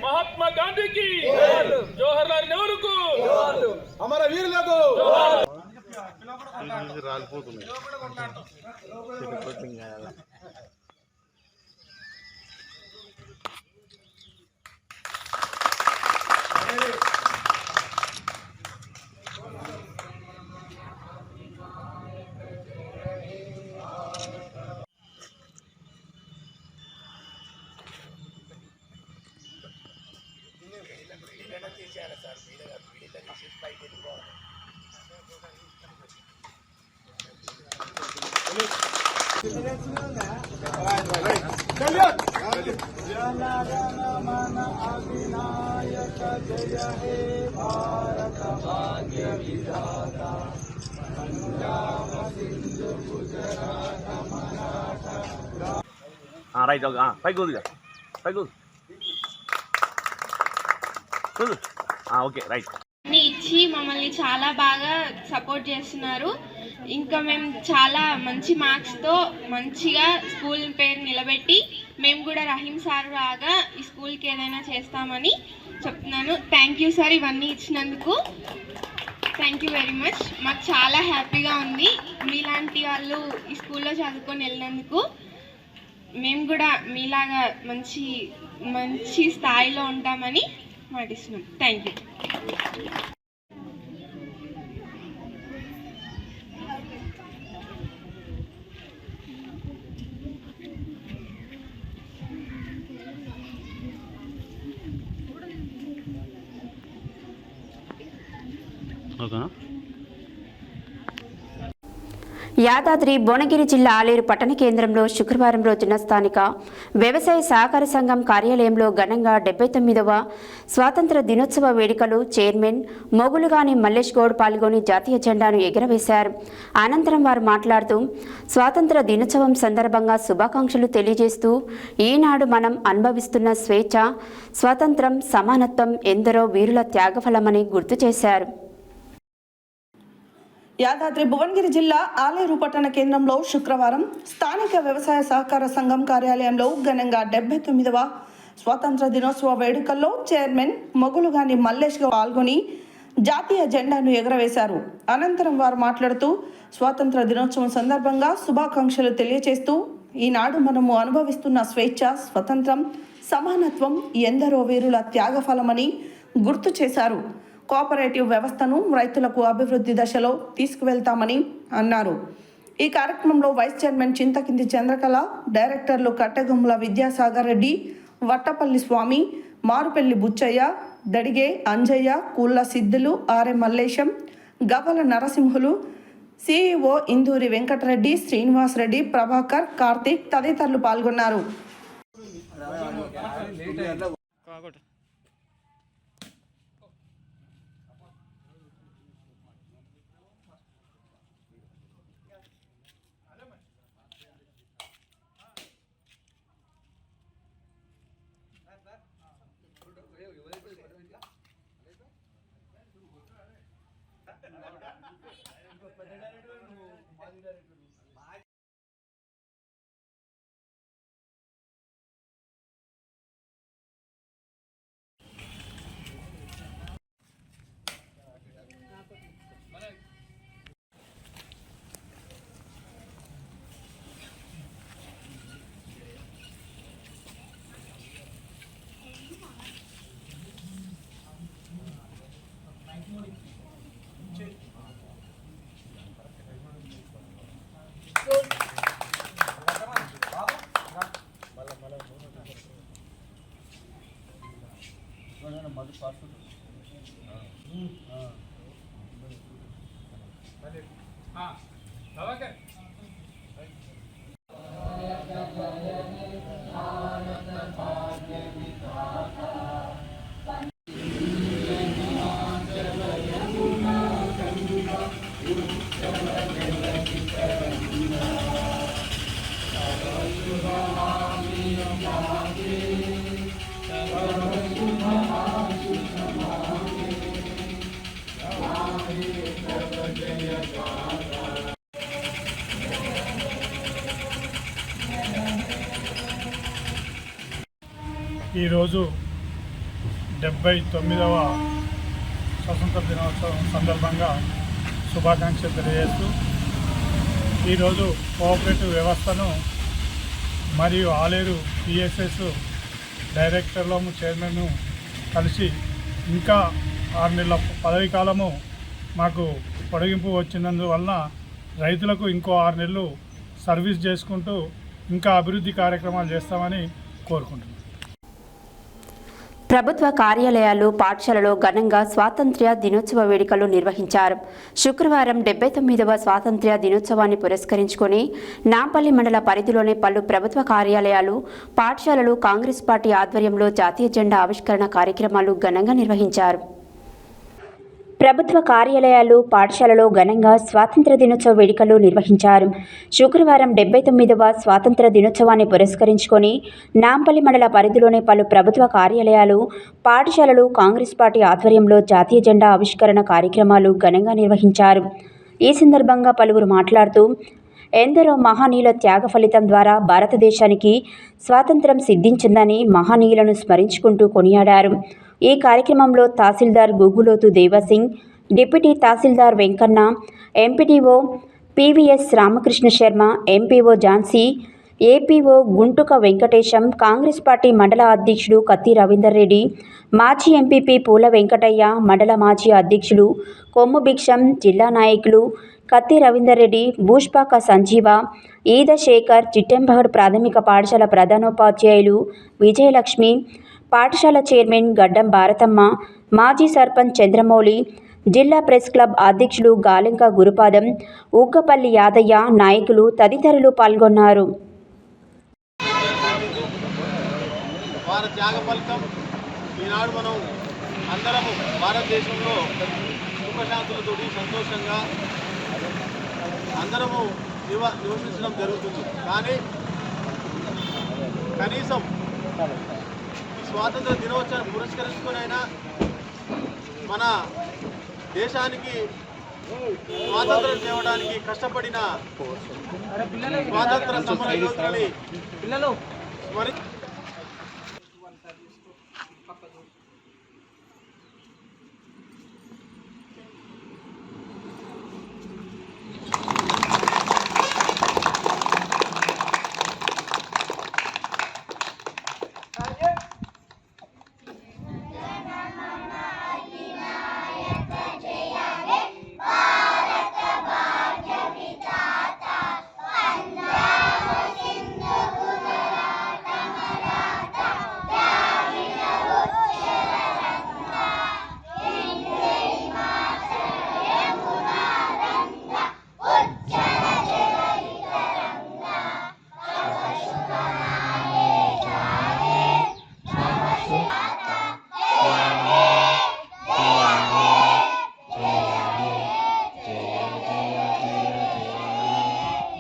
महात्मा गांधी की, जवाहरलाल नेहरू को, हमारा वीर लोगो చేయాలి సార్. రైట్ పైకి కూదుగా పైకి కూదు ఓకే రైట్ ఇచ్చి మమ్మల్ని చాలా బాగా సపోర్ట్ చేస్తున్నారు. ఇంకా మేము చాలా మంచి మార్క్స్తో మంచిగా స్కూల్ పేరు నిలబెట్టి మేము కూడా రహీం సార్ లాగా ఈ స్కూల్కి ఏదైనా చేస్తామని చెప్తున్నాను. థ్యాంక్ యూ సార్, ఇవన్నీ ఇచ్చినందుకు థ్యాంక్ యూ వెరీ మచ్. మాకు చాలా హ్యాపీగా ఉంది మీలాంటి వాళ్ళు ఈ స్కూల్లో చదువుకొని వెళ్ళినందుకు. మేము కూడా మీలాగా మంచి స్థాయిలో ఉంటామని మాటిస్తున్నాం. Thank you. యాదాద్రి భువనగిరి జిల్లా ఆలేరు పట్టణ కేంద్రంలో శుక్రవారం రోజున స్థానిక వ్యవసాయ సహకార సంఘం కార్యాలయంలో ఘనంగా 79వ స్వాతంత్ర దినోత్సవ వేడుకలు చైర్మన్ మొగులుగాని మల్లేష్ గౌడ్ పాల్గొని జాతీయ జెండాను ఎగురవేశారు. అనంతరం వారు మాట్లాడుతూ స్వాతంత్ర దినోత్సవం సందర్భంగా శుభాకాంక్షలు తెలియజేస్తూ ఈనాడు మనం అనుభవిస్తున్న స్వేచ్ఛ, స్వాతంత్రం, సమానత్వం ఎందరో వీరుల త్యాగఫలమని గుర్తు చేశారు. యాదాద్రి భువనగిరి జిల్లా ఆలేరు పట్టణ కేంద్రంలో శుక్రవారం స్థానిక వ్యవసాయ సహకార సంఘం కార్యాలయంలో ఘనంగా 79వ స్వాతంత్ర దినోత్సవ వేడుకల్లో చైర్మన్ మొగులుగాని మల్లేష్ పాల్గొని జాతీయ జెండాను ఎగురవేశారు. అనంతరం వారు మాట్లాడుతూ స్వాతంత్ర దినోత్సవం సందర్భంగా శుభాకాంక్షలు తెలియజేస్తూ ఈనాడు మనము అనుభవిస్తున్న స్వేచ్ఛ, స్వతంత్రం, సమానత్వం ఎందరో వీరుల త్యాగఫలమని గుర్తు చేశారు. కోఆపరేటివ్ వ్యవస్థను రైతులకు అభివృద్ధి దశలో తీసుకువెళ్తామని అన్నారు. ఈ కార్యక్రమంలో వైస్ చైర్మన్ చింతకింది చంద్రకళ, డైరెక్టర్లు కట్టెగుమ్మల విద్యాసాగర్ రెడ్డి, వట్టపల్లి స్వామి, మారుపెల్లి బుచ్చయ్య, దడిగే అంజయ్య, కూళ్ళ సిద్ధులు, ఆర్ఎం మల్లేశం, గవల నరసింహులు, సిఇఓ ఇందూరి వెంకటరెడ్డి, శ్రీనివాస్ రెడ్డి, ప్రభాకర్, కార్తీక్ తదితరులు పాల్గొన్నారు. ఈరోజు 79వ స్వతంత్ర దినోత్సవం సందర్భంగా శుభాకాంక్షలు తెలియజేస్తూ ఈరోజు కోఆపరేటివ్ వ్యవస్థను మరియు ఆలేరు పిఎస్ఎస్ డైరెక్టర్లను చైర్మన్ను కలిసి ఇంకా 6 నెలల పదవీ కాలము మాకు పొడిగింపు వచ్చినందువలన రైతులకు ఇంకో 6 నెలలు సర్వీస్ చేసుకుంటూ ఇంకా అభివృద్ధి కార్యక్రమాలు చేస్తామని కోరుకుంటున్నాను. ప్రభుత్వ కార్యాలయాలు పాఠశాలలో ఘనంగా స్వాతంత్ర్య దినోత్సవ వేడుకలు నిర్వహించారు. శుక్రవారం 79వ స్వాతంత్ర్య దినోత్సవాన్ని పురస్కరించుకొని నాంపల్లి మండల పరిధిలోని పలు ప్రభుత్వ కార్యాలయాలు, పాఠశాలలు కాంగ్రెస్ పార్టీ ఆధ్వర్యంలో జాతీయ జెండా ఆవిష్కరణ కార్యక్రమాలు ఘనంగా నిర్వహించారు. ప్రభుత్వ కార్యాలయాలు, పాఠశాలలో ఘనంగా స్వాతంత్ర దినోత్సవ వేడుకలు నిర్వహించారు. శుక్రవారం 79వ స్వాతంత్ర దినోత్సవాన్ని పురస్కరించుకొని నాంపల్లి మండల పరిధిలోని పలు ప్రభుత్వ కార్యాలయాలు, పాఠశాలలు కాంగ్రెస్ పార్టీ ఆధ్వర్యంలో జాతీయ జెండా ఆవిష్కరణ కార్యక్రమాలు ఘనంగా నిర్వహించారు. ఈ సందర్భంగా పలువురు మాట్లాడుతూ ఎందరో మహనీయుల త్యాగ ఫలితం ద్వారా భారతదేశానికి స్వాతంత్ర్యం సిద్ధించిందని మహనీయులను స్మరించుకుంటూ కొనియాడారు. ఈ కార్యక్రమంలో tahsildar Guguloth Devasingh, deputy tahsildar Venkanna, MPDO PVS Ramakrishna Sharma, MPO Jhansi, APO Guntuka Venkatesham, Congress party mandal అధ్యక్షుడు కత్తి రవీందర్ రెడ్డి, మాజీ ఎంపీపీ పూల వెంకటయ్య, మండల మాజీ అధ్యక్షులు కొమ్ము భిక్షం, జిల్లా నాయకులు కత్తి రవీందర్ రెడ్డి, భూష్పాక సంజీవ, ఈద శేఖర్, చిట్టెంబగడ్ ప్రాథమిక పాఠశాల ప్రధానోపాధ్యాయులు విజయలక్ష్మి, పాఠశాల చైర్మన్ గడ్డం భారతమ్మ, మాజీ సర్పంచ్ చంద్రమౌళి, జిల్లా ప్రెస్ క్లబ్ అధ్యక్షులు గాలెంక గురుపాదం, ఉగ్గపల్లి యాదయ్య, నాయకులు తదితరులు పాల్గొన్నారు. వారి త్యాగ ఫలితం ఈనాడు మనం అందరము భారతదేశంలో సుఖశాంతులతో సంతోషంగా అందరము నివసించడం జరుగుతుంది. కానీ కనీసం స్వాతంత్ర దినోత్సవాన్ని పురస్కరించుకునైనా మన దేశానికి స్వాతంత్రం తేవడానికి కష్టపడిన స్వాతంత్ర సమర యోధులని స్మరి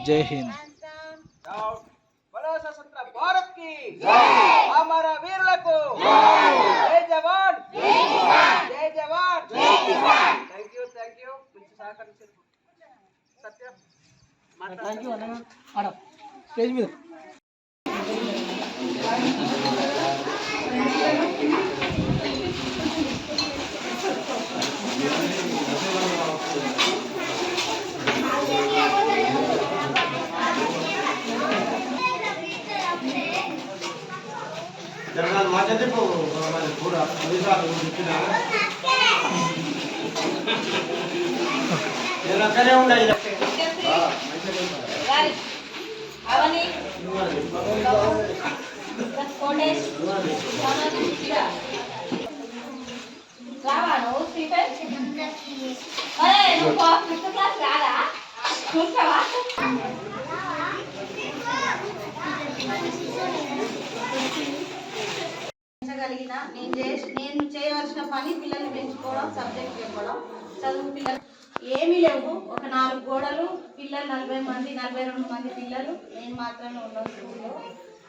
जय हिंद। बोलो स्वतंत्र भारत की जय। हमारा वीरలకు जय जवान जय जवान जय किसान। थैंक यू మంచి సహకరించారు సత్య థ్యాంక్ యూ అన్న. ఆడ స్టేజ్ మీద ఉండాలి అవని రావాను ఫిఫ్త్ క్లాస్ రాదా చూసావా నేను చేయవలసిన పని పిల్లల్ని పెంచుకోవడం, సబ్జెక్ట్ చెప్పడం, చదువు పిల్లలు ఏమీ లేవు. ఒక 4 గోడలు, పిల్లలు 40 మంది 42 మంది పిల్లలు, నేను మాత్రమే ఉన్నాను స్కూల్లో.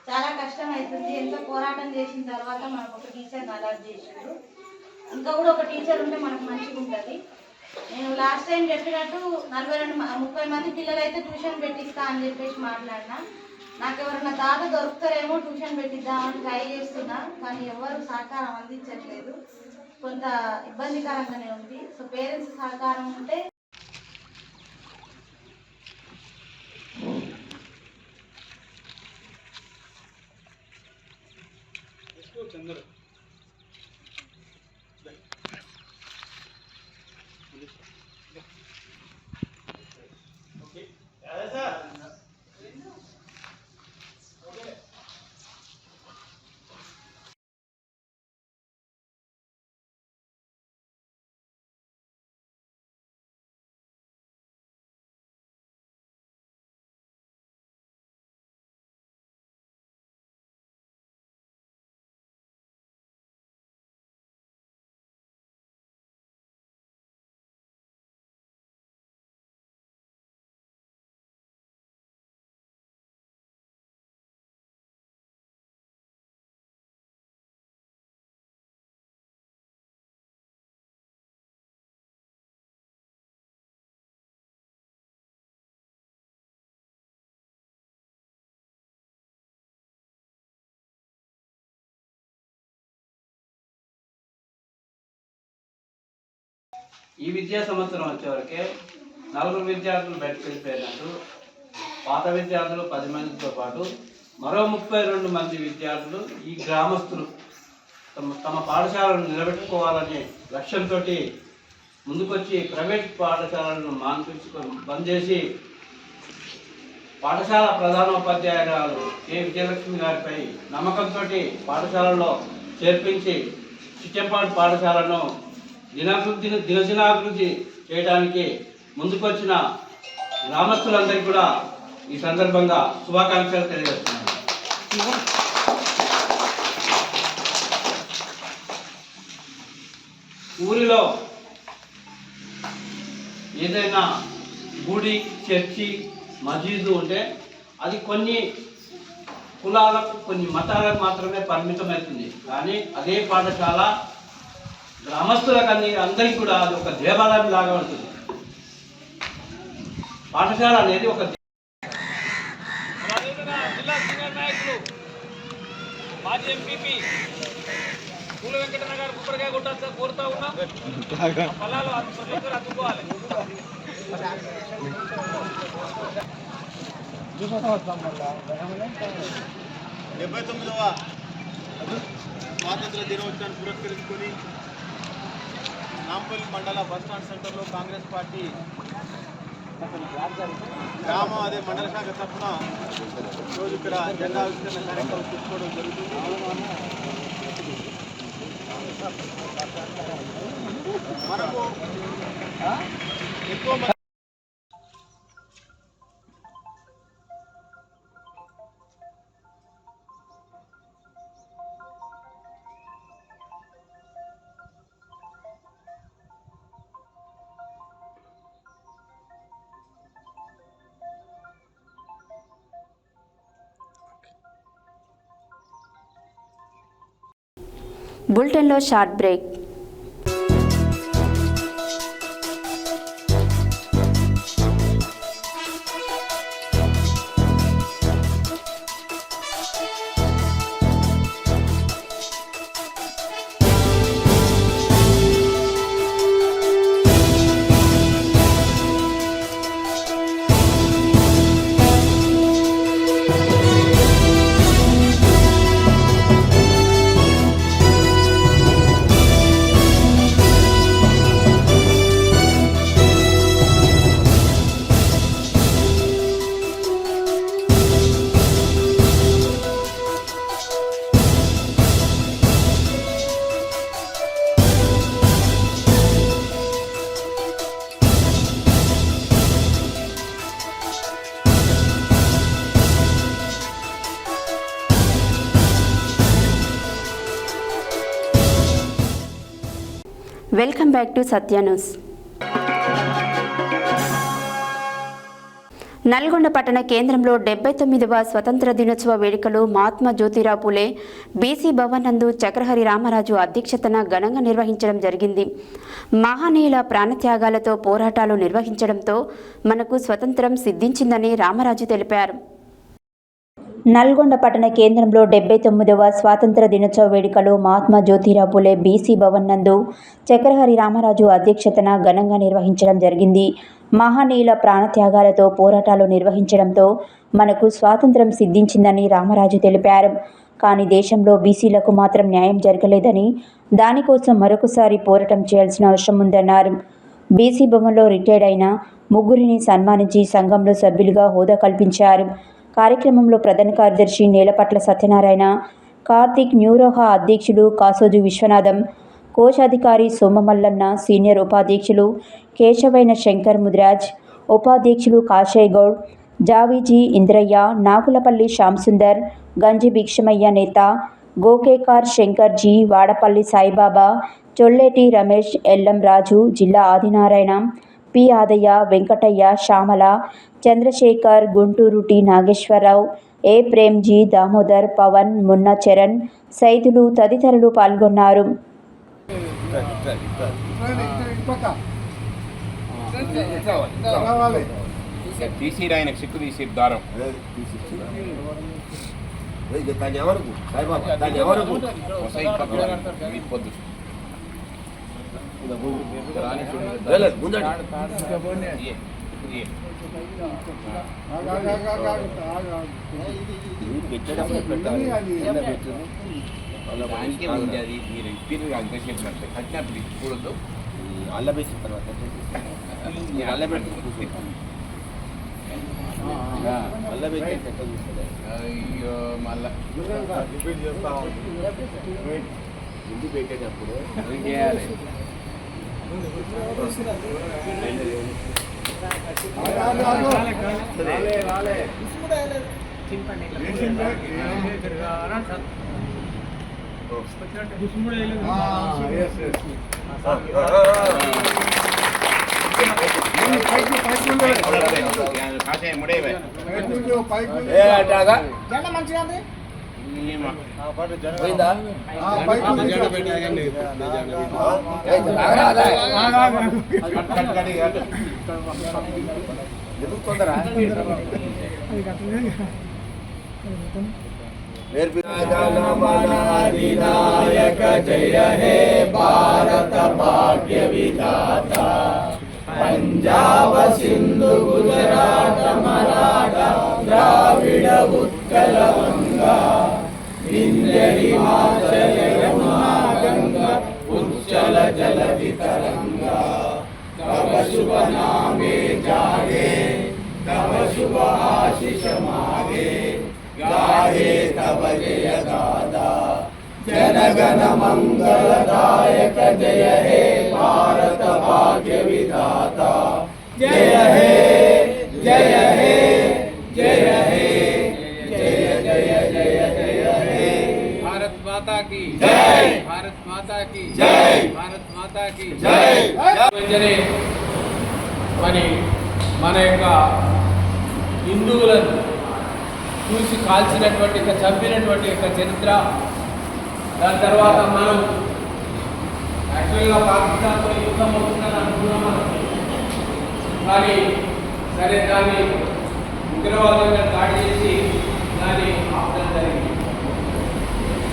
చాలా కష్టం అవుతుంది. ఎంతో పోరాటం చేసిన తర్వాత మనకు ఒక టీచర్ని అలాట్ చేశారు. ఇంకా కూడా ఒక టీచర్ ఉంటే మనకు మంచిగా ఉంటుంది. నేను లాస్ట్ టైం చెప్పినట్టు 30 మంది పిల్లలు అయితే ట్యూషన్ పెట్టిస్తా అని చెప్పేసి మాట్లాడినా. నాకు ఎవరైనా దాదా దొరుకుతారేమో ట్యూషన్ పెట్టిద్దామని ట్రై చేస్తున్నా, కానీ ఎవరు సహకారం అందించట్లేదు. కొంత ఇబ్బందికరంగానే ఉంది. సో పేరెంట్స్ సహకారం ఉంటే చంద్ర ఈ విద్యా సంవత్సరం వచ్చేవరకే 4 విద్యార్థులు బయటకు వెళ్ళిపోయినట్టు, పాత విద్యార్థులు 10 మందితో పాటు మరో 32 మంది విద్యార్థులు ఈ గ్రామస్తులు తమ పాఠశాలను నిలబెట్టుకోవాలనే లక్ష్యంతో ముందుకొచ్చి ప్రైవేట్ పాఠశాలను బంద్ చేసి పాఠశాల ప్రధానోపాధ్యాయురాలు కె విజయలక్ష్మి గారిపై నమ్మకంతో పాఠశాలలో చేర్పించి చిట్టెంపాడు పాఠశాలను దినదినాభివృద్ధి చేయడానికి ముందుకొచ్చిన గ్రామస్తులందరికీ కూడా ఈ సందర్భంగా శుభాకాంక్షలు తెలియజేస్తున్నాను. ఊరిలో ఏదైనా గుడి, చర్చి, మసీదు ఉంటే అది కొన్ని కులాలకు, కొన్ని మతాలకు మాత్రమే పరిమితమవుతుంది. కానీ అదే పాఠశాల గ్రామస్తులకు అందరికీ కూడా అది ఒక దేవాలయం లాగా ఉంటుంది. పాఠశాల అనేది ఒక జిల్లా సీనియర్ నాయకులు మాజీ ఎంపీపీ పూల వెంకటన్న గారు కొబ్బరికాయ కొట్టాల్సి కోరుతా ఉన్నాం. ఫలాలు అందుకోవాలి. 79వ స్వాతంత్ర దినోత్సవాన్ని పురస్కరించుకొని నాంపల్లి మండల బస్టాండ్ సెంటర్లో కాంగ్రెస్ పార్టీ గ్రామ మండల శాఖ తరఫున రోజు ఇక్కడ జెండా ఆవిష్కరణ కార్యక్రమం తీసుకోవడం జరుగుతుంది. మనకు ఎక్కువ బులెటిన్లో short break. Welcome back to Satya news. Nalgonda పట్టణ కేంద్రంలో 79వ స్వతంత్ర దినోత్సవ వేడుకలు మహాత్మా జ్యోతిరావు పూలే బీసీ భవన్ నందు చక్రహరి రామరాజు అధ్యక్షతన ఘనంగా నిర్వహించడం జరిగింది. మహనీయుల ప్రాణత్యాగాలతో పోరాటాలు నిర్వహించడంతో మనకు స్వతంత్రం సిద్ధించిందని రామరాజు తెలిపారు. నల్గొండ పట్టణ కేంద్రంలో 79వ స్వాతంత్ర దినోత్సవ వేడుకలు మహాత్మా జ్యోతిరావు పూలే బీసీ భవన్ నందు చక్రహరి రామరాజు అధ్యక్షతన ఘనంగా నిర్వహించడం జరిగింది. మహనీయుల ప్రాణత్యాగాలతో పోరాటాలు నిర్వహించడంతో మనకు స్వాతంత్రం సిద్ధించిందని రామరాజు తెలిపారు. కానీ దేశంలో బీసీలకు మాత్రం న్యాయం జరగలేదని, దానికోసం మరొకసారి పోరాటం చేయాల్సిన అవసరం ఉందన్నారు. బీసీ భవన్లో రిటైర్డ్ అయిన 3 సన్మానించి సంఘంలో సభ్యులుగా హోదా కల్పించారు. కార్యక్రమంలో ప్రధాన కార్యదర్శి నేలపట్ల సత్యనారాయణ, కార్తిక్, న్యూరోహా అధ్యక్షులు కాసోజు విశ్వనాథం, కోశాధికారి సోమమల్లన్న, సీనియర్ ఉపాధ్యక్షులు కేశవైన శంకర్ ముదిరాజ్, ఉపాధ్యక్షులు కాశయ్ గౌడ్, జావీజీ ఇంద్రయ్య, నాగులపల్లి శ్యాంసుందర్, గంజి భిక్షమయ్య నేత, గోకేకార్ శంకర్జీ, వాడపల్లి సాయిబాబా, చొల్లేటి రమేష్, ఎల్లం రాజు, జిల్లా ఆదినారాయణ, పి ఆదయ్య, వెంకటయ్య, శ్యామల, చంద్రశేఖర్, గుంటూరు టి నాగేశ్వరరావు, ఏ ప్రేమ్జీ, దామోదర్, పవన్, మున్న చరణ్, సైదులు తదితరులు పాల్గొన్నారు. అల్లబెట్టిన తర్వాత అల్లబెట్టి అయ్యో మళ్ళా ఇంటి పెట్టేటప్పుడు ఏం చేయాలి? వినాయక జయ హే భారత భాగ్య విధాత పంజాబ సింధు గుజరాత మరాఠ ద్రావిడ ఉత్కల వంగా వింధ్య హిమాచల యమునా గంగా ఉజ్జల జలధి తరంగా తవ శుభ నామే జాగే तव शुभ आशीष मागे गाहे तव जय गादा जनगण मंगलदायक जय हे भारत भाग्य विधाता जय हे जय हे जय हे जय जय जय जय हे भारत माता की जय भारत माता की जय भारत माता की जय వెంటనే మరి మన యొక్క హిందువులను చూసి కాల్చినటువంటి చంపినటువంటి యొక్క చరిత్ర, దాని తర్వాత మనం యాక్చువల్గా పాకిస్తాన్తో యుద్ధం అవుతుందని అనుకున్నాం. కానీ సరే దాన్ని ఉగ్రవాదంగా దాడి చేసి దాన్ని ఆపడం జరిగింది.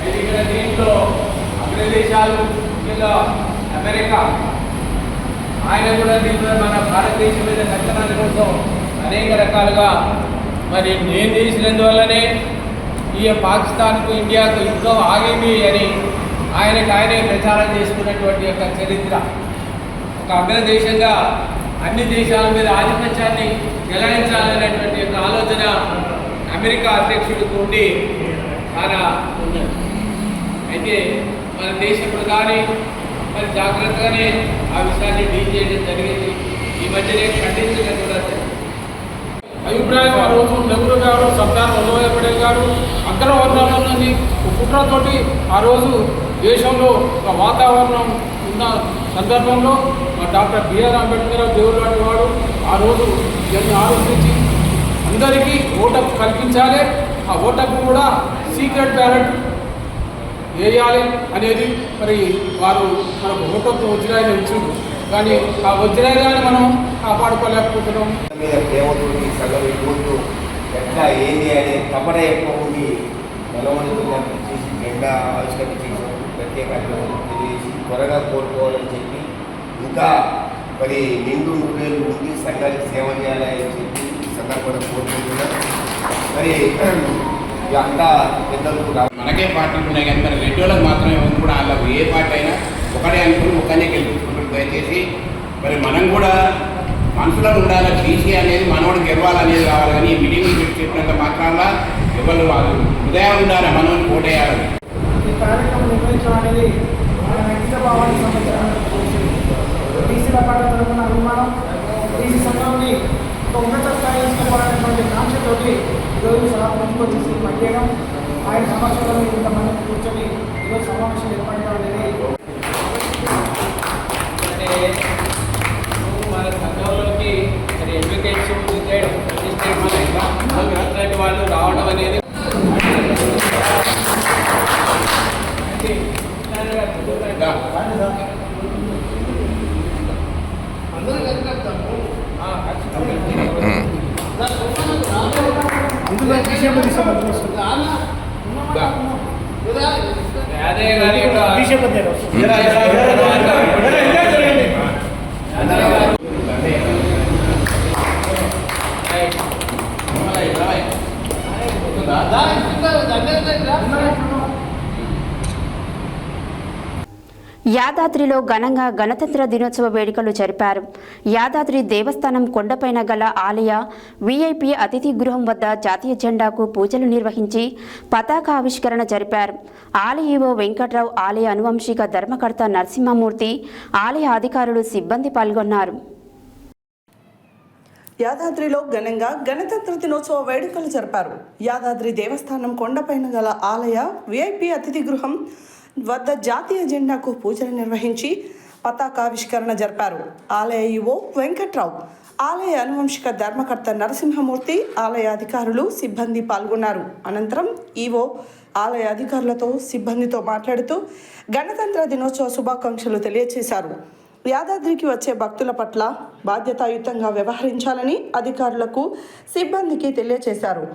అయితే ఇక్కడ దీంట్లో అగ్రదేశాలు ముఖ్యంగా అమెరికా ఆయన కూడా దీంట్లో మన భారతదేశం మీద రక్షణ కోసం అనేక రకాలుగా మరి నేను చేసినందువల్లనే ఈ పాకిస్తాన్కు ఇండియాకు యుద్ధం ఆగింది అని ఆయనే ప్రచారం చేసుకున్నటువంటి యొక్క చరిత్ర. ఒక అగ్రదేశంగా అన్ని దేశాల మీద ఆధిపత్యాన్ని చెలాయించాలనేటువంటి యొక్క ఆలోచన అమెరికా అధ్యక్షుడికి ఉండి చాలా ఉన్నది. అయితే మన దేశ ప్రధాని మరి జాగ్రత్తగానే ఆ విషయాన్ని డీల్ చేయడం జరిగింది. ఈ మధ్యనే ఖండించడం కూడా అభిప్రాయం ఆ రోజు నెహ్రూ గారు, సర్దార్ వల్లభాయ్ పటేల్ గారు అగ్రవర్ణాలని కుట్రతోటి ఆ రోజు దేశంలో ఒక వాతావరణం ఉన్న సందర్భంలో డాక్టర్ బిఆర్ అంబేద్కర్ దేవుడు లాంటి వాడు ఆ రోజు ఇవన్నీ ఆలోచించి అందరికీ ఓటకు కల్పించాలి, ఆ ఓటకు కూడా సీక్రెట్ బ్యాలెట్ వేయాలి అనేది మరి వారు మనకు ఓటకు వజ్రాయిని ఇచ్చిండు. కానీ ఆ వజ్రాయిని మనం కాపాడుకోలేకపోతున్నాం. ప్రేమతోటి సగం ముందు ఎట్లా ఏంది అనే తపన ఎక్కువ ఉంది. బలవంతుగా చేసి జెండా ఆవిష్కరణ చేసి ప్రత్యేక తెలియజేసి త్వరగా కోరుకోవాలని చెప్పి ఇంకా మరి నిండు 3 వేలు ముందు సంఘానికి సేవ చేయాలని చెప్పి ఈ సందర్భంగా కోరుకుంటున్నాం. మరి అంతా పెద్దలు మనకే పార్టీలు ఉన్నాయి కానీ మరి రెడ్డిలకు మాత్రమే కూడా వాళ్ళకు ఏ పార్టీ అయినా ఒకటే అనుకుని ఒకనే గెలుచుకుంటారు. దయచేసి మరి మనం కూడా మనసులో ఉండాలి, బీసీ అనేది మనోడు గెలవాలనేది కావాలి. కానీ ఈ మీటింగ్ చెప్పినంత మాత్రాన ఎవరు వాళ్ళు హృదయం ఉండాలి, మనోని పోటేయాలి. ఈ కార్యక్రమం నిర్వహించడం అనేది మన వ్యక్తిగత భావానికి సంబంధించిన బీసీల పట్ల తరపున అభిమానం, బీసీ సంఘాన్ని ఒక ఉన్నత స్థాయి తీసుకోవాలనేటువంటి కాంక్షతోటి ఈరోజు సభకు వచ్చేసి పనిచేయడం, ఆయన సమస్యలో ఇంతమంది కూర్చొని ఈరోజు సమావేశం ఏర్పడడం అనేది మన సంఘంలోకి మరి అడ్వకేట్స్ చేయడం రిజిస్టర్ వాళ్ళు రావడం అనేది అదే కానీ యాదాద్రిలో ఘనంగా గణతంత్ర దినోత్సవ వేడుకలు జరిపారు. యాదాద్రి దేవస్థానం కొండపైన గల ఆలయ వీఐపీ అతిథి గృహం వద్ద జాతీయ జెండాకు పూజలు నిర్వహించి పతాక ఆవిష్కరణ జరిపారు. ఆలయ ఈవో వెంకట్రావు, ఆలయ అనువంశిక ధర్మకర్త నరసింహమూర్తి, ఆలయ అధికారులు, సిబ్బంది పాల్గొన్నారు. యాదాద్రిలో ఘనంగా గణతంత్ర దినోత్సవ వేడుకలు జరిపారు. యాదాద్రి దేవస్థానం కొండపైన గల ఆలయ వీఐపీ అతిథి గృహం వద్ద జాతీయ జెండాకు పూజలు నిర్వహించి పతాకావిష్కరణ జరిపారు. ఆలయ ఈవో వెంకట్రావు, ఆలయ అనువంశిక ధర్మకర్త నరసింహమూర్తి, ఆలయ అధికారులు, సిబ్బంది పాల్గొన్నారు. అనంతరం ఈవో ఆలయ అధికారులతో, సిబ్బందితో మాట్లాడుతూ గణతంత్ర దినోత్సవ శుభాకాంక్షలు తెలియజేశారు. యాదాద్రికి వచ్చే భక్తుల పట్ల బాధ్యతాయుతంగా వ్యవహరించాలని అధికారులకు, సిబ్బందికి తెలియజేశారు.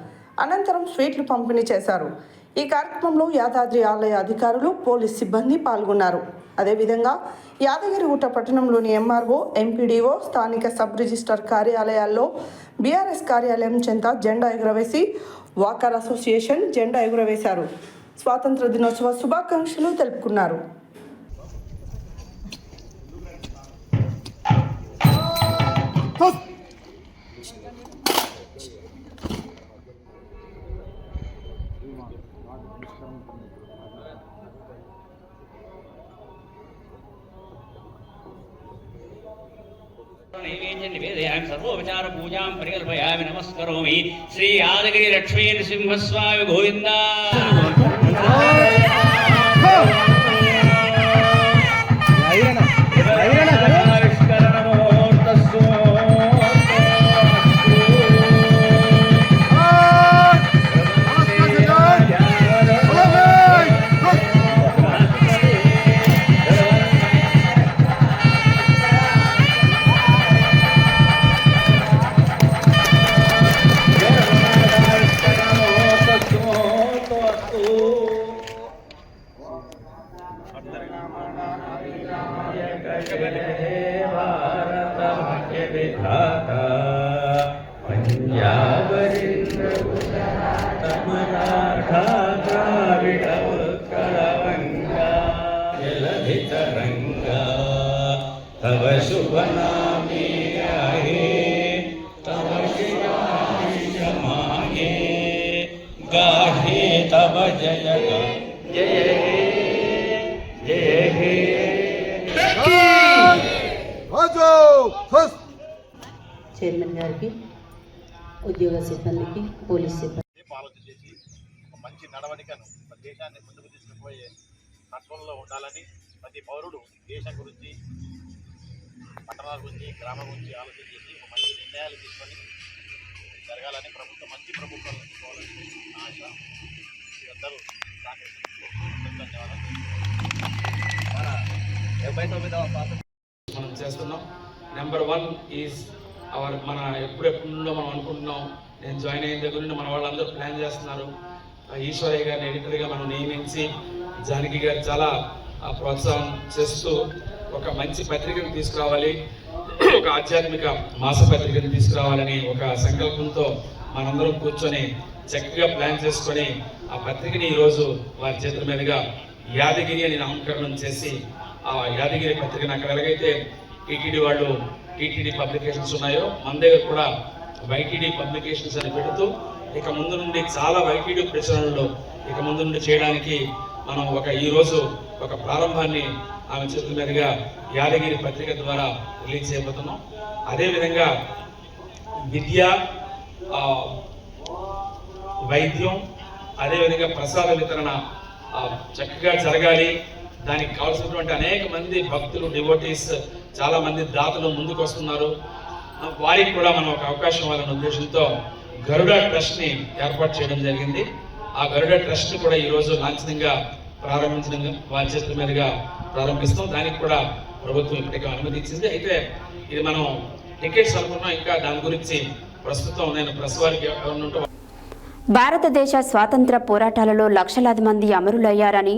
అనంతరం స్వీట్లు పంపిణీ చేశారు. ఈ కార్యక్రమంలో యాదాద్రి ఆలయ అధికారులు, పోలీస్ సిబ్బంది పాల్గొన్నారు. అదేవిధంగా యాదగిరిగుట్ట పట్టణంలోని ఎంఆర్ఓ, ఎంపీడీఓ, స్థానిక సబ్ రిజిస్టర్ కార్యాలయాల్లో బీఆర్ఎస్ కార్యాలయం చెంత జెండా ఎగురవేసి వాకర్ అసోసియేషన్ జెండా ఎగురవేశారు. స్వాతంత్ర దినోత్సవ శుభాకాంక్షలు తెలుపుకున్నారు. निवेदयामि सर्वोपचार पूजां परिकल्पयामि नमस्करोमि श्री यादगिरि लक्ष्मी नृसिंहस्वामी गोविंद तव शुभ नामे आहे तव माहे गाहे तव जय जय जय हे చైర్మన్ గారికి, ఉద్యోగ సిబ్బందికి, పోలీస్ సిబ్బంది మంచి నడవడికను దేశాన్ని ముందుకు తీసుకుపోయే తత్వంలో ఉండాలని ప్రతి పౌరుడు దేశం గురించి, పట్టణాల గురించి, గ్రామం గురించి ఆలోచన చేసి ఒక మంచి నిర్ణయాలు తీసుకొని జరగాలని ప్రభుత్వం మంచి ప్రభుత్వాలు తీసుకోవాలని ఆశ. అందరూ ధన్యవాదాలు. మన 79వ మనం చేస్తున్నాం. నెంబర్ 1 ఈజ్ మన ఎప్పుడెప్పుడు నుండో మనం అనుకుంటున్నాం. నేను జాయిన్ అయిన దగ్గర నుండి మన వాళ్ళందరూ ప్లాన్ చేస్తున్నారు. ఈశ్వరయ్య గారిని ఎడిటర్గా మనం నియమించి జానకి గారు చాలా ప్రోత్సాహం చేస్తూ ఒక మంచి పత్రికను తీసుకురావాలి, ఒక ఆధ్యాత్మిక మాసపత్రికను తీసుకురావాలని ఒక సంకల్పంతో మనందరం కూర్చొని చక్కగా ప్లాన్ చేసుకొని ఆ పత్రికని ఈరోజు వారి చేతుల మీదుగా యాదగిరి అని నామకరణం చేసి ఆ యాదగిరి పత్రికను అక్కడ ఎలాగైతే టీటీడీ వాళ్ళు టీటీడీ పబ్లికేషన్స్ ఉన్నాయో మన దగ్గర కూడా వైటీడీ పబ్లికేషన్స్ అని పెడుతూ ఇక ముందు నుండి చాలా వైటీడీ ప్రచురణలు ఇక ముందు నుండి చేయడానికి మనం ఈరోజు ఒక ప్రారంభాన్ని ఆమె చేతుల మీదుగా యాదగిరి పత్రిక ద్వారా రిలీజ్ చేయబోతున్నాం. అదేవిధంగా విద్య, వైద్యం, అదేవిధంగా ప్రసాద వితరణ చక్కగా జరగాలి. దానికి కావాల్సినటువంటి అనేక మంది భక్తులు, డివోటీస్, చాలా మంది దాతలు ముందుకు వస్తున్నారు. వారికి కూడా మనం ఒక అవకాశం ఇవ్వాలనే ఉద్దేశంతో గరుడ ట్రస్ట్ని ఏర్పాటు చేయడం జరిగింది. ఆ గరుడ ట్రస్ట్ కూడా ఈరోజు లాంఛనంగా ప్రారంభించడం వారి చేతుల మీదుగా ప్రారంభిస్తాం. దానికి కూడా ప్రభుత్వం ఇప్పటికే అనుమతి ఇచ్చింది. అయితే ఇది మనం టికెట్స్ అనుకున్నాం, ఇంకా దాని గురించి ప్రస్తుతం నేను ప్రెస్ వారికి భారతదేశ స్వాతంత్ర పోరాటాలలో లక్షలాది మంది అమరులయ్యారని,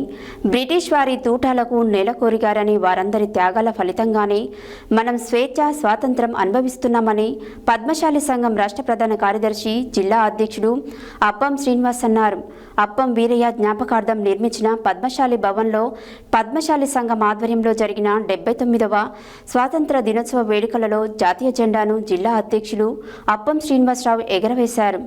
బ్రిటిష్ వారి తూటాలకు నేలకొరిగారని, వారందరి త్యాగాల ఫలితంగానే మనం స్వేచ్ఛ స్వాతంత్రం అనుభవిస్తున్నామని పద్మశాలి సంఘం రాష్ట్ర ప్రధాన కార్యదర్శి, జిల్లా అధ్యక్షుడు అప్పం శ్రీనివాస్ అన్నారు. అప్పం వీరయ్య జ్ఞాపకార్థం నిర్మించిన పద్మశాలి భవన్లో పద్మశాలి సంఘం ఆధ్వర్యంలో జరిగిన 79వ స్వాతంత్ర దినోత్సవ వేడుకలలో జాతీయ జెండాను జిల్లా అధ్యక్షులు అప్పం శ్రీనివాసరావు ఎగరవేశారు.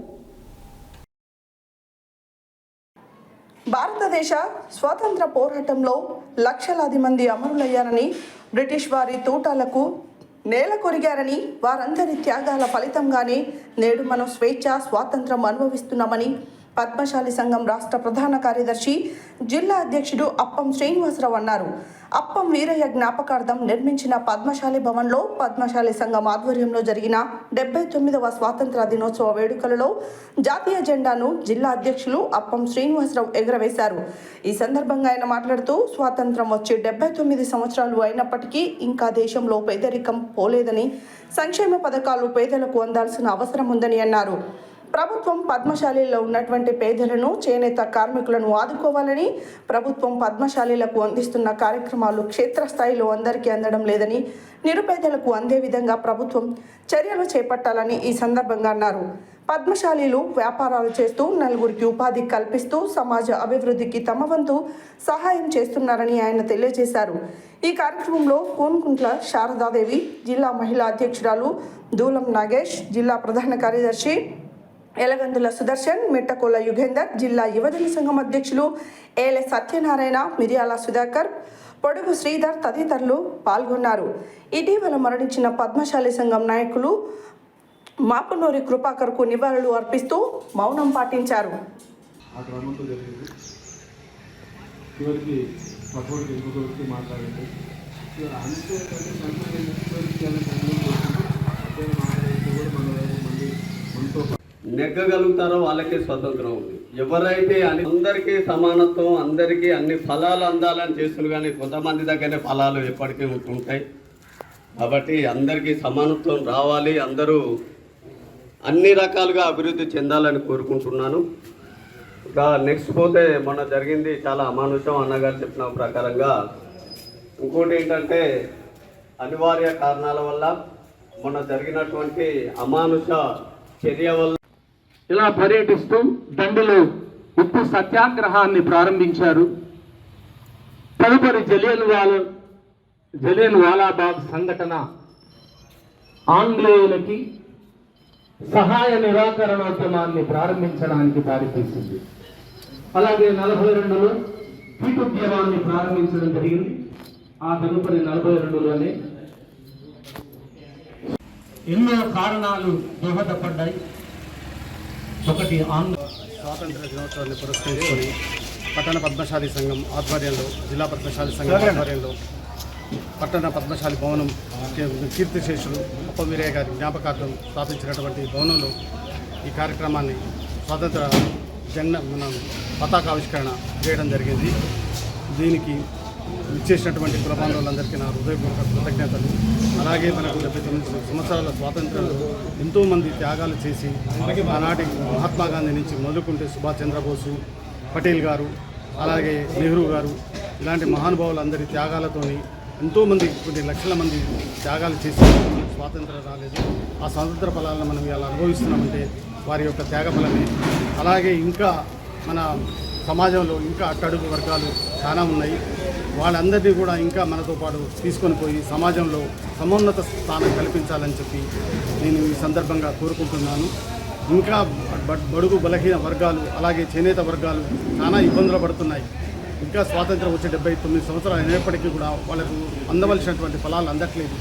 భారతదేశ స్వాతంత్ర పోరాటంలో లక్షలాది మంది అమరులయ్యారని, బ్రిటిష్ వారి తూటాలకు నేల కొరిగారని, వారందరి త్యాగాల ఫలితంగానే నేడు మనం స్వేచ్ఛ స్వాతంత్రం అనుభవిస్తున్నామని పద్మశాలి సంఘం రాష్ట్ర ప్రధాన కార్యదర్శి, జిల్లా అధ్యక్షుడు అప్పం శ్రీనివాసరావు అన్నారు. అప్పం వీరయ్య జ్ఞాపకార్థం నిర్మించిన పద్మశాలి భవన్లో పద్మశాలి సంఘం ఆధ్వర్యంలో జరిగిన 79వ స్వాతంత్ర దినోత్సవ వేడుకలలో జాతీయ జెండాను జిల్లా అధ్యక్షులు అప్పం శ్రీనివాసరావు ఎగురవేశారు. ఈ సందర్భంగా ఆయన మాట్లాడుతూ, స్వాతంత్రం వచ్చి 79 సంవత్సరాలు అయినప్పటికీ ఇంకా దేశంలో పేదరికం పోలేదని, సంక్షేమ పథకాలు పేదలకు అందాల్సిన అవసరం ఉందని అన్నారు. ప్రభుత్వం పద్మశాలీలో ఉన్నటువంటి పేదలను, చేనేత కార్మికులను ఆదుకోవాలని, ప్రభుత్వం పద్మశాలీలకు అందిస్తున్న కార్యక్రమాలు క్షేత్రస్థాయిలో అందరికీ అందడం లేదని, నిరుపేదలకు అందే విధంగా ప్రభుత్వం చర్యలు చేపట్టాలని ఈ సందర్భంగా అన్నారు. పద్మశాలీలు వ్యాపారాలు చేస్తూ నలుగురికి ఉపాధి కల్పిస్తూ సమాజ అభివృద్ధికి తమ వంతు సహాయం చేస్తున్నారని ఆయన తెలియజేశారు. ఈ కార్యక్రమంలో కోన్కుంట్ల శారదాదేవి, జిల్లా మహిళా అధ్యక్షురాలు దూలం నాగేష్, జిల్లా ప్రధాన కార్యదర్శి ఎలగందుల సుదర్శన్, మెట్టకోల యుగేందర్, జిల్లా యువజన సంఘం అధ్యక్షులు ఏలె సత్యనారాయణ, మిర్యాల సుధాకర్, పొడుగు శ్రీధర్ తదితరులు పాల్గొన్నారు. ఇటీవల మరణించిన పద్మశాలి సంఘం నాయకులు మాపునూరి కృపాకర్కు నివాళులు అర్పిస్తూ మౌనం పాటించారు. నెగ్గగలుగుతారో వాళ్ళకే స్వతంత్రం ఉంది. ఎవరైతే అందరికీ సమానత్వం, అందరికీ అన్ని ఫలాలు అందాలని చేస్తున్నారు, కానీ కొంతమంది దగ్గరనే ఫలాలు ఎప్పటికీ ఉంటుంటాయి. కాబట్టి అందరికీ సమానత్వం రావాలి, అందరూ అన్ని రకాలుగా అభివృద్ధి చెందాలని కోరుకుంటున్నాను. ఇంకా నెక్స్ట్ పోతే మొన్న జరిగింది చాలా అమానుషం, అన్నగారు చెప్పిన ప్రకారంగా. ఇంకోటి ఏంటంటే, అనివార్య కారణాల వల్ల మొన్న జరిగినటువంటి అమానుష చర్య వల్ల ఇలా పర్యటిస్తూ దండిలో ఉప్పు సత్యాగ్రహాన్ని ప్రారంభించారు. తదుపరి జలియన్ వాలాబాగ్ సంఘటన ఆంగ్లేయులకి సహాయ నిరాకరణోద్యమాన్ని ప్రారంభించడానికి దారితీసింది. అలాగే 42లో కీటుద్యమాన్ని ప్రారంభించడం జరిగింది. ఆ తదుపరి 42లోనే ఎన్నో కారణాలు దోహదపడ్డాయి. ఒకటి స్వాతంత్ర దినోత్సవాన్ని పురస్కరించుకొని పట్టణ పద్మశాలి సంఘం ఆధ్వర్యంలో, జిల్లా పద్మశాలి సంఘం ఆధ్వర్యంలో పట్టణ పద్మశాలి భవనం కీర్తిశేషులు అప్పం వీరయ్య గారి జ్ఞాపకార్థం స్థాపించినటువంటి భవనంలో ఈ కార్యక్రమాన్ని స్వాతంత్ర జెండా పతాకావిష్కరణ చేయడం జరిగింది. దీనికి ఇచ్చేసినటువంటి కుల బాంధవులందరికీ నా హృదయపూర్వక కృతజ్ఞతలు. అలాగే మనకు 79 సంవత్సరాల స్వాతంత్రంలో ఎంతోమంది త్యాగాలు చేసి, ఆనాటి మహాత్మా గాంధీ నుంచి మొదలుకుంటే సుభాష్ చంద్రబోసు, పటేల్ గారు, అలాగే నెహ్రూ గారు, ఇలాంటి మహానుభావులందరి త్యాగాలతోని ఎంతోమంది కొన్ని లక్షల మంది త్యాగాలు చేసి స్వాతంత్రం రాలేదు. ఆ స్వాతంత్ర ఫలాలను మనం ఇలా అనుభవిస్తున్నామంటే వారి యొక్క త్యాగ ఫలమే. అలాగే ఇంకా మన సమాజంలో ఇంకా అట్టడుగు వర్గాలు చాలా ఉన్నాయి. వాళ్ళందరినీ కూడా ఇంకా మనతో పాటు తీసుకొని పోయి సమాజంలో సమున్నత స్థానం కల్పించాలని చెప్పి నేను ఈ సందర్భంగా కోరుకుంటున్నాను. ఇంకా బడుగు బలహీన వర్గాలు, అలాగే చేనేత వర్గాలు చాలా ఇబ్బందులు పడుతున్నాయి. ఇంకా స్వాతంత్రం వచ్చే 79 సంవత్సరాలు అయినప్పటికీ కూడా వాళ్ళకు అందవలసినటువంటి ఫలాలు అందట్లేదు.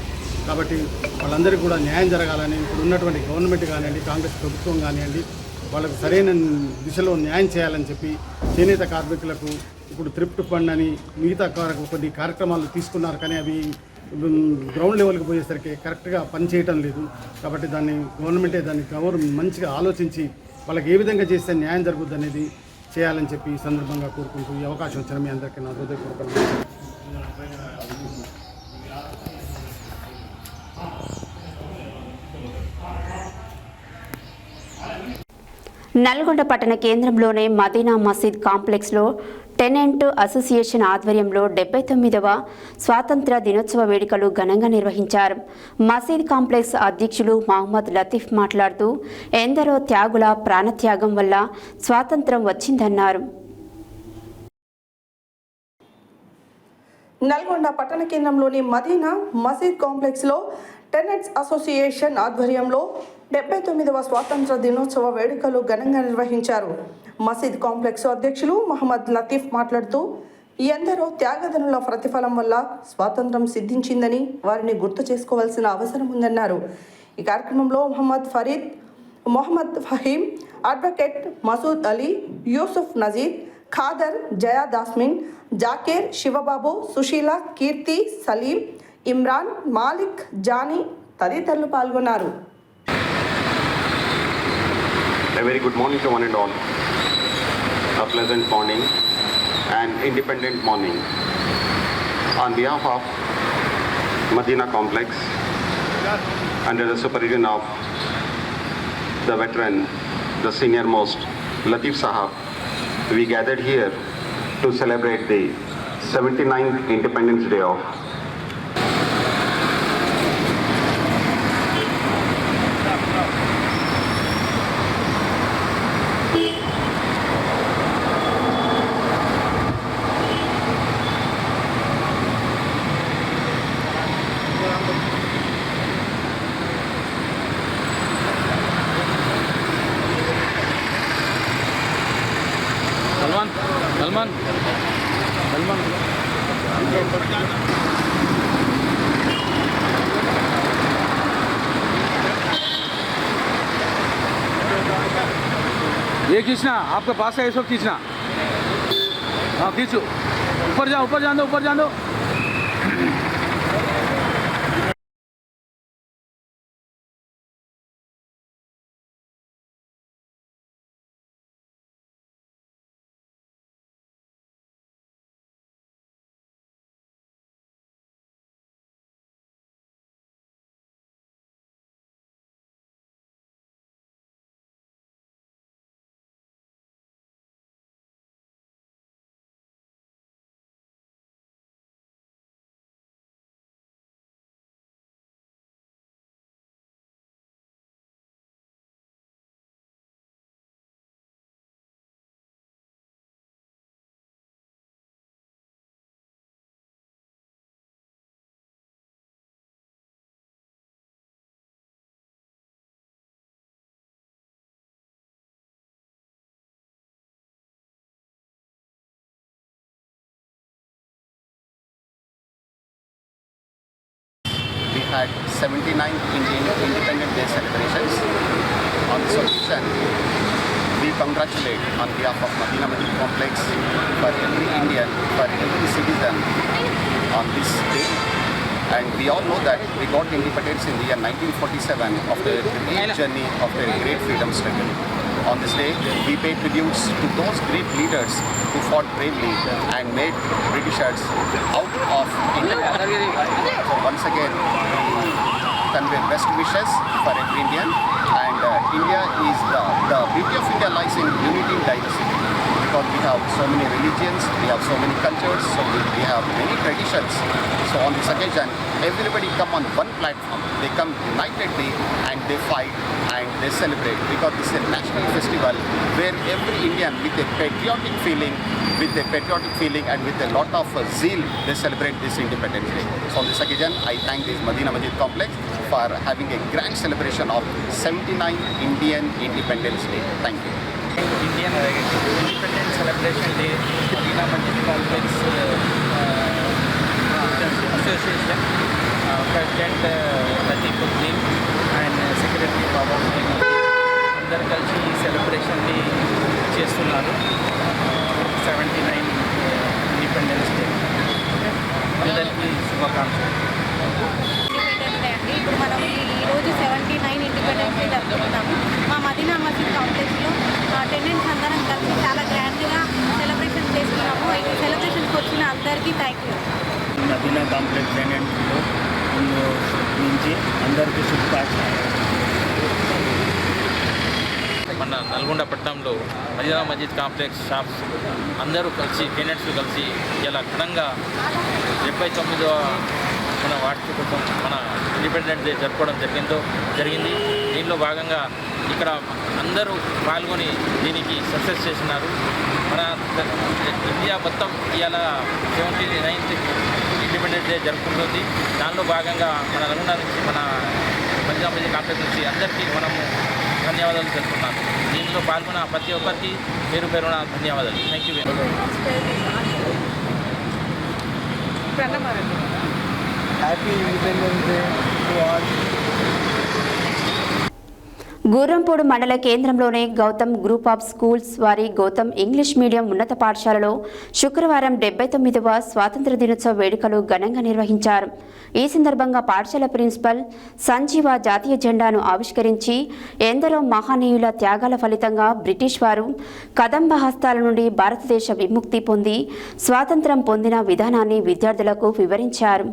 కాబట్టి వాళ్ళందరికీ కూడా న్యాయం జరగాలని ఇప్పుడు ఉన్నటువంటి గవర్నమెంట్ కానివ్వండి, కాంగ్రెస్ ప్రభుత్వం కానివ్వండి, వాళ్ళకు సరైన దిశలో న్యాయం చేయాలని చెప్పి చేనేత కార్మికులకు ఇప్పుడు థ్రిఫ్ట్ ఫండ్ అని మిగతా కొన్ని కార్యక్రమాలు తీసుకున్నారు, కానీ అవి గ్రౌండ్ లెవెల్కి పోయేసరికి కరెక్ట్గా పనిచేయటం లేదు. కాబట్టి దాన్ని గవర్నమెంటే మంచిగా ఆలోచించి వాళ్ళకి ఏ విధంగా చేస్తే న్యాయం జరుగుద్ది అనేది చేయాలని చెప్పి ఈ సందర్భంగా కోరుకుంటూ ఈ అవకాశం వచ్చిన మీ అందరికీ నా హృదయపూర్వక నల్గొండ పట్టణ కేంద్రంలోని మదీనా మసీద్ కాంప్లెక్స్లో టెనెంట్ అసోసియేషన్ ఆధ్వర్యంలో 79వ స్వాతంత్ర దినోత్సవ వేడుకలు ఘనంగా నిర్వహించారు. మసీద్ కాంప్లెక్స్ అధ్యక్షులు మహమ్మద్ లతీఫ్ మాట్లాడుతూ ఎందరో త్యాగుల ప్రాణత్యాగం వల్ల స్వాతంత్రం వచ్చిందన్నారు. నల్గొండ పట్టణ కేంద్రంలోని మదీనా మసీద్ కాంప్లెక్స్లో టెనెంట్స్ అసోసియేషన్ ఆధ్వర్యంలో 79వ స్వాతంత్ర దినోత్సవ వేడుకలు ఘనంగా నిర్వహించారు. మసీద్ కాంప్లెక్స్ అధ్యక్షులు మహమ్మద్ లతీఫ్ మాట్లాడుతూ ఎందరో త్యాగదనుల ప్రతిఫలం వల్ల స్వాతంత్రం సిద్ధించిందని వారిని గుర్తు చేసుకోవాల్సిన అవసరం ఉందన్నారు. ఈ కార్యక్రమంలో మహమ్మద్ ఫరీద్, మొహమ్మద్ ఫహీం, అడ్వకేట్ మసూద్ అలీ, యూసుఫ్ నజీద్, ఖాదర్, జయా దాస్మిన్, జాకీర్, శివబాబు, సుశీల, కీర్తి, సలీం, ఇమ్రాన్, మాలిక్, జానీ తదితరులు పాల్గొన్నారు. A very good morning to one and all. A pleasant morning and independent morning. On behalf of Madina Complex, under the supervision of the veteran, the senior most Latif Sahab, we gathered here to celebrate the 79th Independence Day of Salman ये खींचना, आपके पास है, इसको खींचना. हाँ खींचो, ऊपर जाओ, ऊपर जान दो, ऊपर जान दो. had 79th Independence Day celebrations. On this occasion, we congratulate on behalf of Madina Masjid Complex for every Indian, for every citizen on this day. And we all know that we got independence in the year 1947 after a great journey, after a great freedom struggle. On this day, we pay tributes to those great leaders who fought bravely and made Britishers out of India. So once again, we convey best wishes for every Indian. And India is the beauty of India lies in unity in diversity. Because we have so many religions, we have so many cultures, so we have many traditions. So on this occasion, everybody come on one platform. They come unitedly and they fight and they celebrate, because this is a national festival where every Indian with a patriotic feeling and with a lot of zeal, they celebrate this Independence Day. So on this occasion, I thank this Madina Masjid Complex for having a grand celebration of 79th Indian Independence Day. Thank you. Indian Independence Celebration Day, Madina Masjid Complex Association, President Latifuddin and Secretary Baba అందరు కలిసి ఈ సెలబ్రేషన్ని చేస్తున్నారు. 79 independence day అందరికీ శుభాకాంక్షలు. Independence day అండి. ఇప్పుడు మనం ఈరోజు 79 ఇండిపెండెన్స్ డే జరుపుకుంటాము. మా మదీనా మసీద్ కాంప్లెక్స్లో అటెండెన్స్ అందరం కలిసి చాలా గ్రాండ్గా సెలబ్రేషన్ చేసుకున్నాము. ఈ సెలబ్రేషన్కి వచ్చిన అందరికీ థ్యాంక్ యూ. మదీనా కాంప్లెక్స్ అటెండెన్స్లో నుంచి అందరికీ శుభాకాంక్షలు. మన నల్గొండ పట్టణంలో మదీనా మస్జిద్ కాంప్లెక్స్ షాప్స్ అందరూ కలిసి టెనెంట్స్ కలిసి ఇలా ఘనంగా 79వ మన వార్షికోత్సవం మన ఇండిపెండెన్స్ డే జరుపుకోవడం జరిగింది. దీనిలో భాగంగా ఇక్కడ అందరూ పాల్గొని దీనికి సక్సెస్ చేస్తున్నారు. మన ఇండియా మొత్తం ఇవాళ 79th ఇండిపెండెన్స్ డే జరుపుకుంటుంది. దానిలో భాగంగా మన నల్గొండ నుంచి మన మదీనా మస్జిద్ కాంప్లెక్స్ నుంచి అందరికీ మనము ధన్యవాదాలు తెలుపుతున్నాను. దీనిలో పాల్గొన్న ప్రతి ఒక్కరికి పేరున ధన్యవాదాలు. Thank you very much. Happy independence day to all. Gurrampudi మండల కేంద్రంలోని గౌతమ్ గ్రూప్ ఆఫ్ స్కూల్స్ వారి గౌతమ్ ఇంగ్లీష్ మీడియం ఉన్నత పాఠశాలలో శుక్రవారం 79వ స్వాతంత్ర దినోత్సవ వేడుకలు ఘనంగా నిర్వహించారు. ఈ సందర్భంగా పాఠశాల ప్రిన్సిపల్ సంజీవ జాతీయ జెండాను ఆవిష్కరించి ఎందరో మహనీయుల త్యాగాల ఫలితంగా బ్రిటిష్ వారు కదంబ హస్తాల నుండి భారతదేశ విముక్తి పొంది స్వాతంత్రం పొందిన విధానాన్ని విద్యార్థులకు వివరించారు.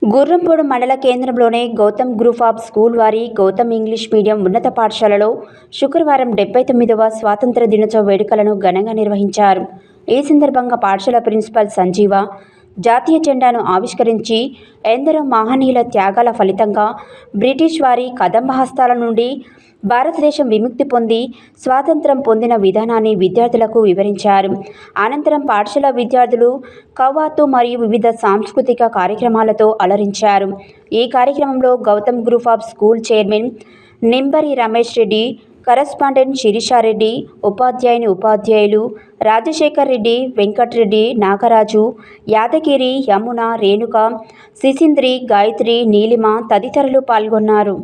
గుర్రంపూడి మండల కేంద్రంలోని గౌతమ్ గ్రూప్ ఆఫ్ స్కూల్ వారి గౌతమ్ ఇంగ్లీష్ మీడియం ఉన్నత పాఠశాలలో శుక్రవారం 79వ స్వాతంత్ర దినోత్సవ వేడుకలను ఘనంగా నిర్వహించారు. ఈ సందర్భంగా పాఠశాల ప్రిన్సిపల్ సంజీవ జాతీయ జెండాను ఆవిష్కరించి ఎందరో మహనీయుల త్యాగాల ఫలితంగా బ్రిటిష్ వారి కదంబ హస్తాల నుండి భారతదేశం విముక్తి పొంది స్వాతంత్రం పొందిన విధానాన్ని విద్యార్థులకు వివరించారు. అనంతరం పాఠశాల విద్యార్థులు కవాతు మరియు వివిధ సాంస్కృతిక కార్యక్రమాలతో అలరించారు. ఈ కార్యక్రమంలో Gautam group of school chairman Nimbari Ramesh Reddy, correspondent Shirisha Reddy, ఉపాధ్యాయులు రాజశేఖర్ రెడ్డి, వెంకట్రెడ్డి, నాగరాజు, యాదగిరి, యమున, రేణుక, సిసింద్రి, గాయత్రి, నీలిమ తదితరులు పాల్గొన్నారు.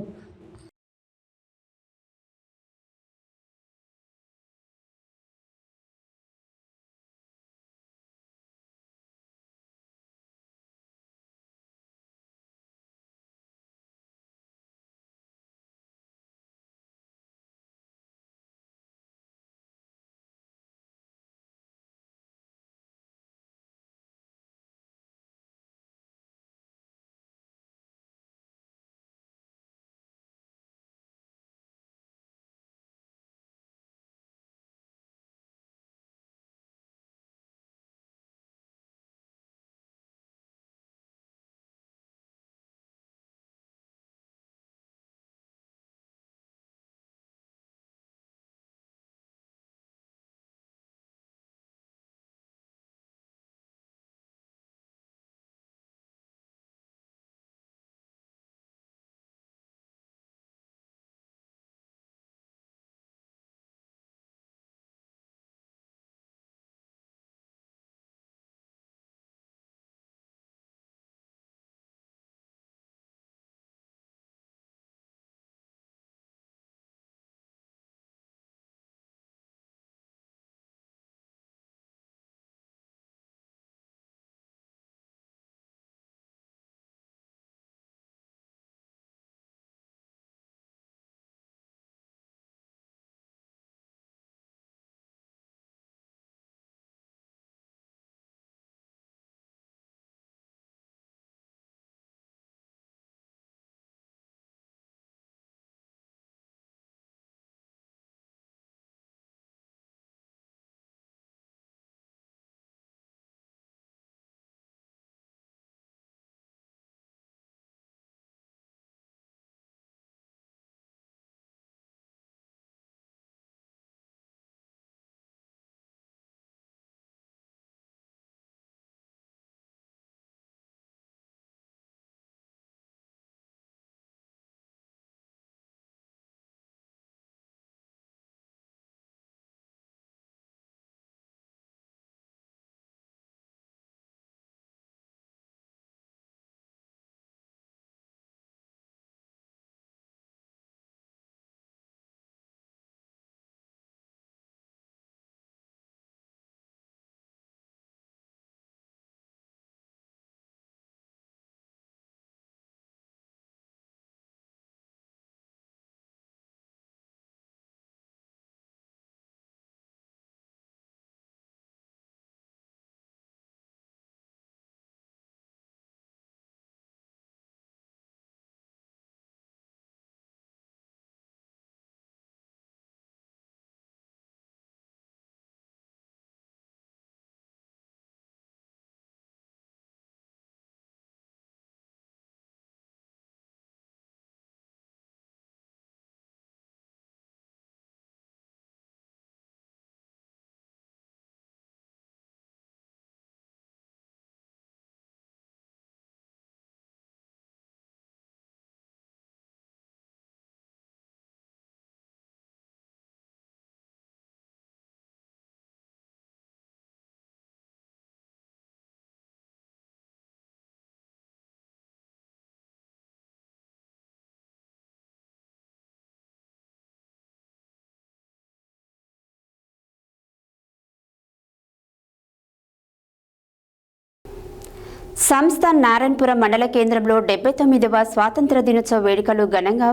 సంస్థ నారాయణపురం మండల కేంద్రంలో 79వ స్వాతంత్ర దినోత్సవ వేడుకలు ఘనంగా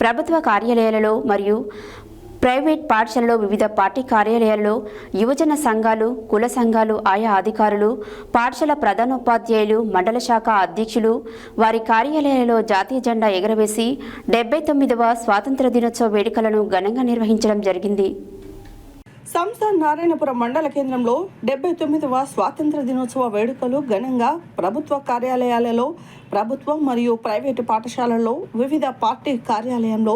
ప్రభుత్వ కార్యాలయాలలో మరియు ప్రైవేట్ పాఠశాలలో వివిధ పార్టీ కార్యాలయాల్లో యువజన సంఘాలు, కుల సంఘాలు, ఆయా అధికారులు, పాఠశాల ప్రధానోపాధ్యాయులు, మండల శాఖ అధ్యక్షులు వారి కార్యాలయాలలో జాతీయ జెండా ఎగురవేసి 79వ స్వాతంత్ర దినోత్సవ వేడుకలను ఘనంగా నిర్వహించడం జరిగింది. సంస్థ నారాయణపురం మండల కేంద్రంలో 79వ స్వాతంత్ర దినోత్సవ వేడుకలు ఘనంగా ప్రభుత్వ కార్యాలయాలలో, ప్రభుత్వ మరియు ప్రైవేటు పాఠశాలల్లో, వివిధ పార్టీ కార్యాలయంలో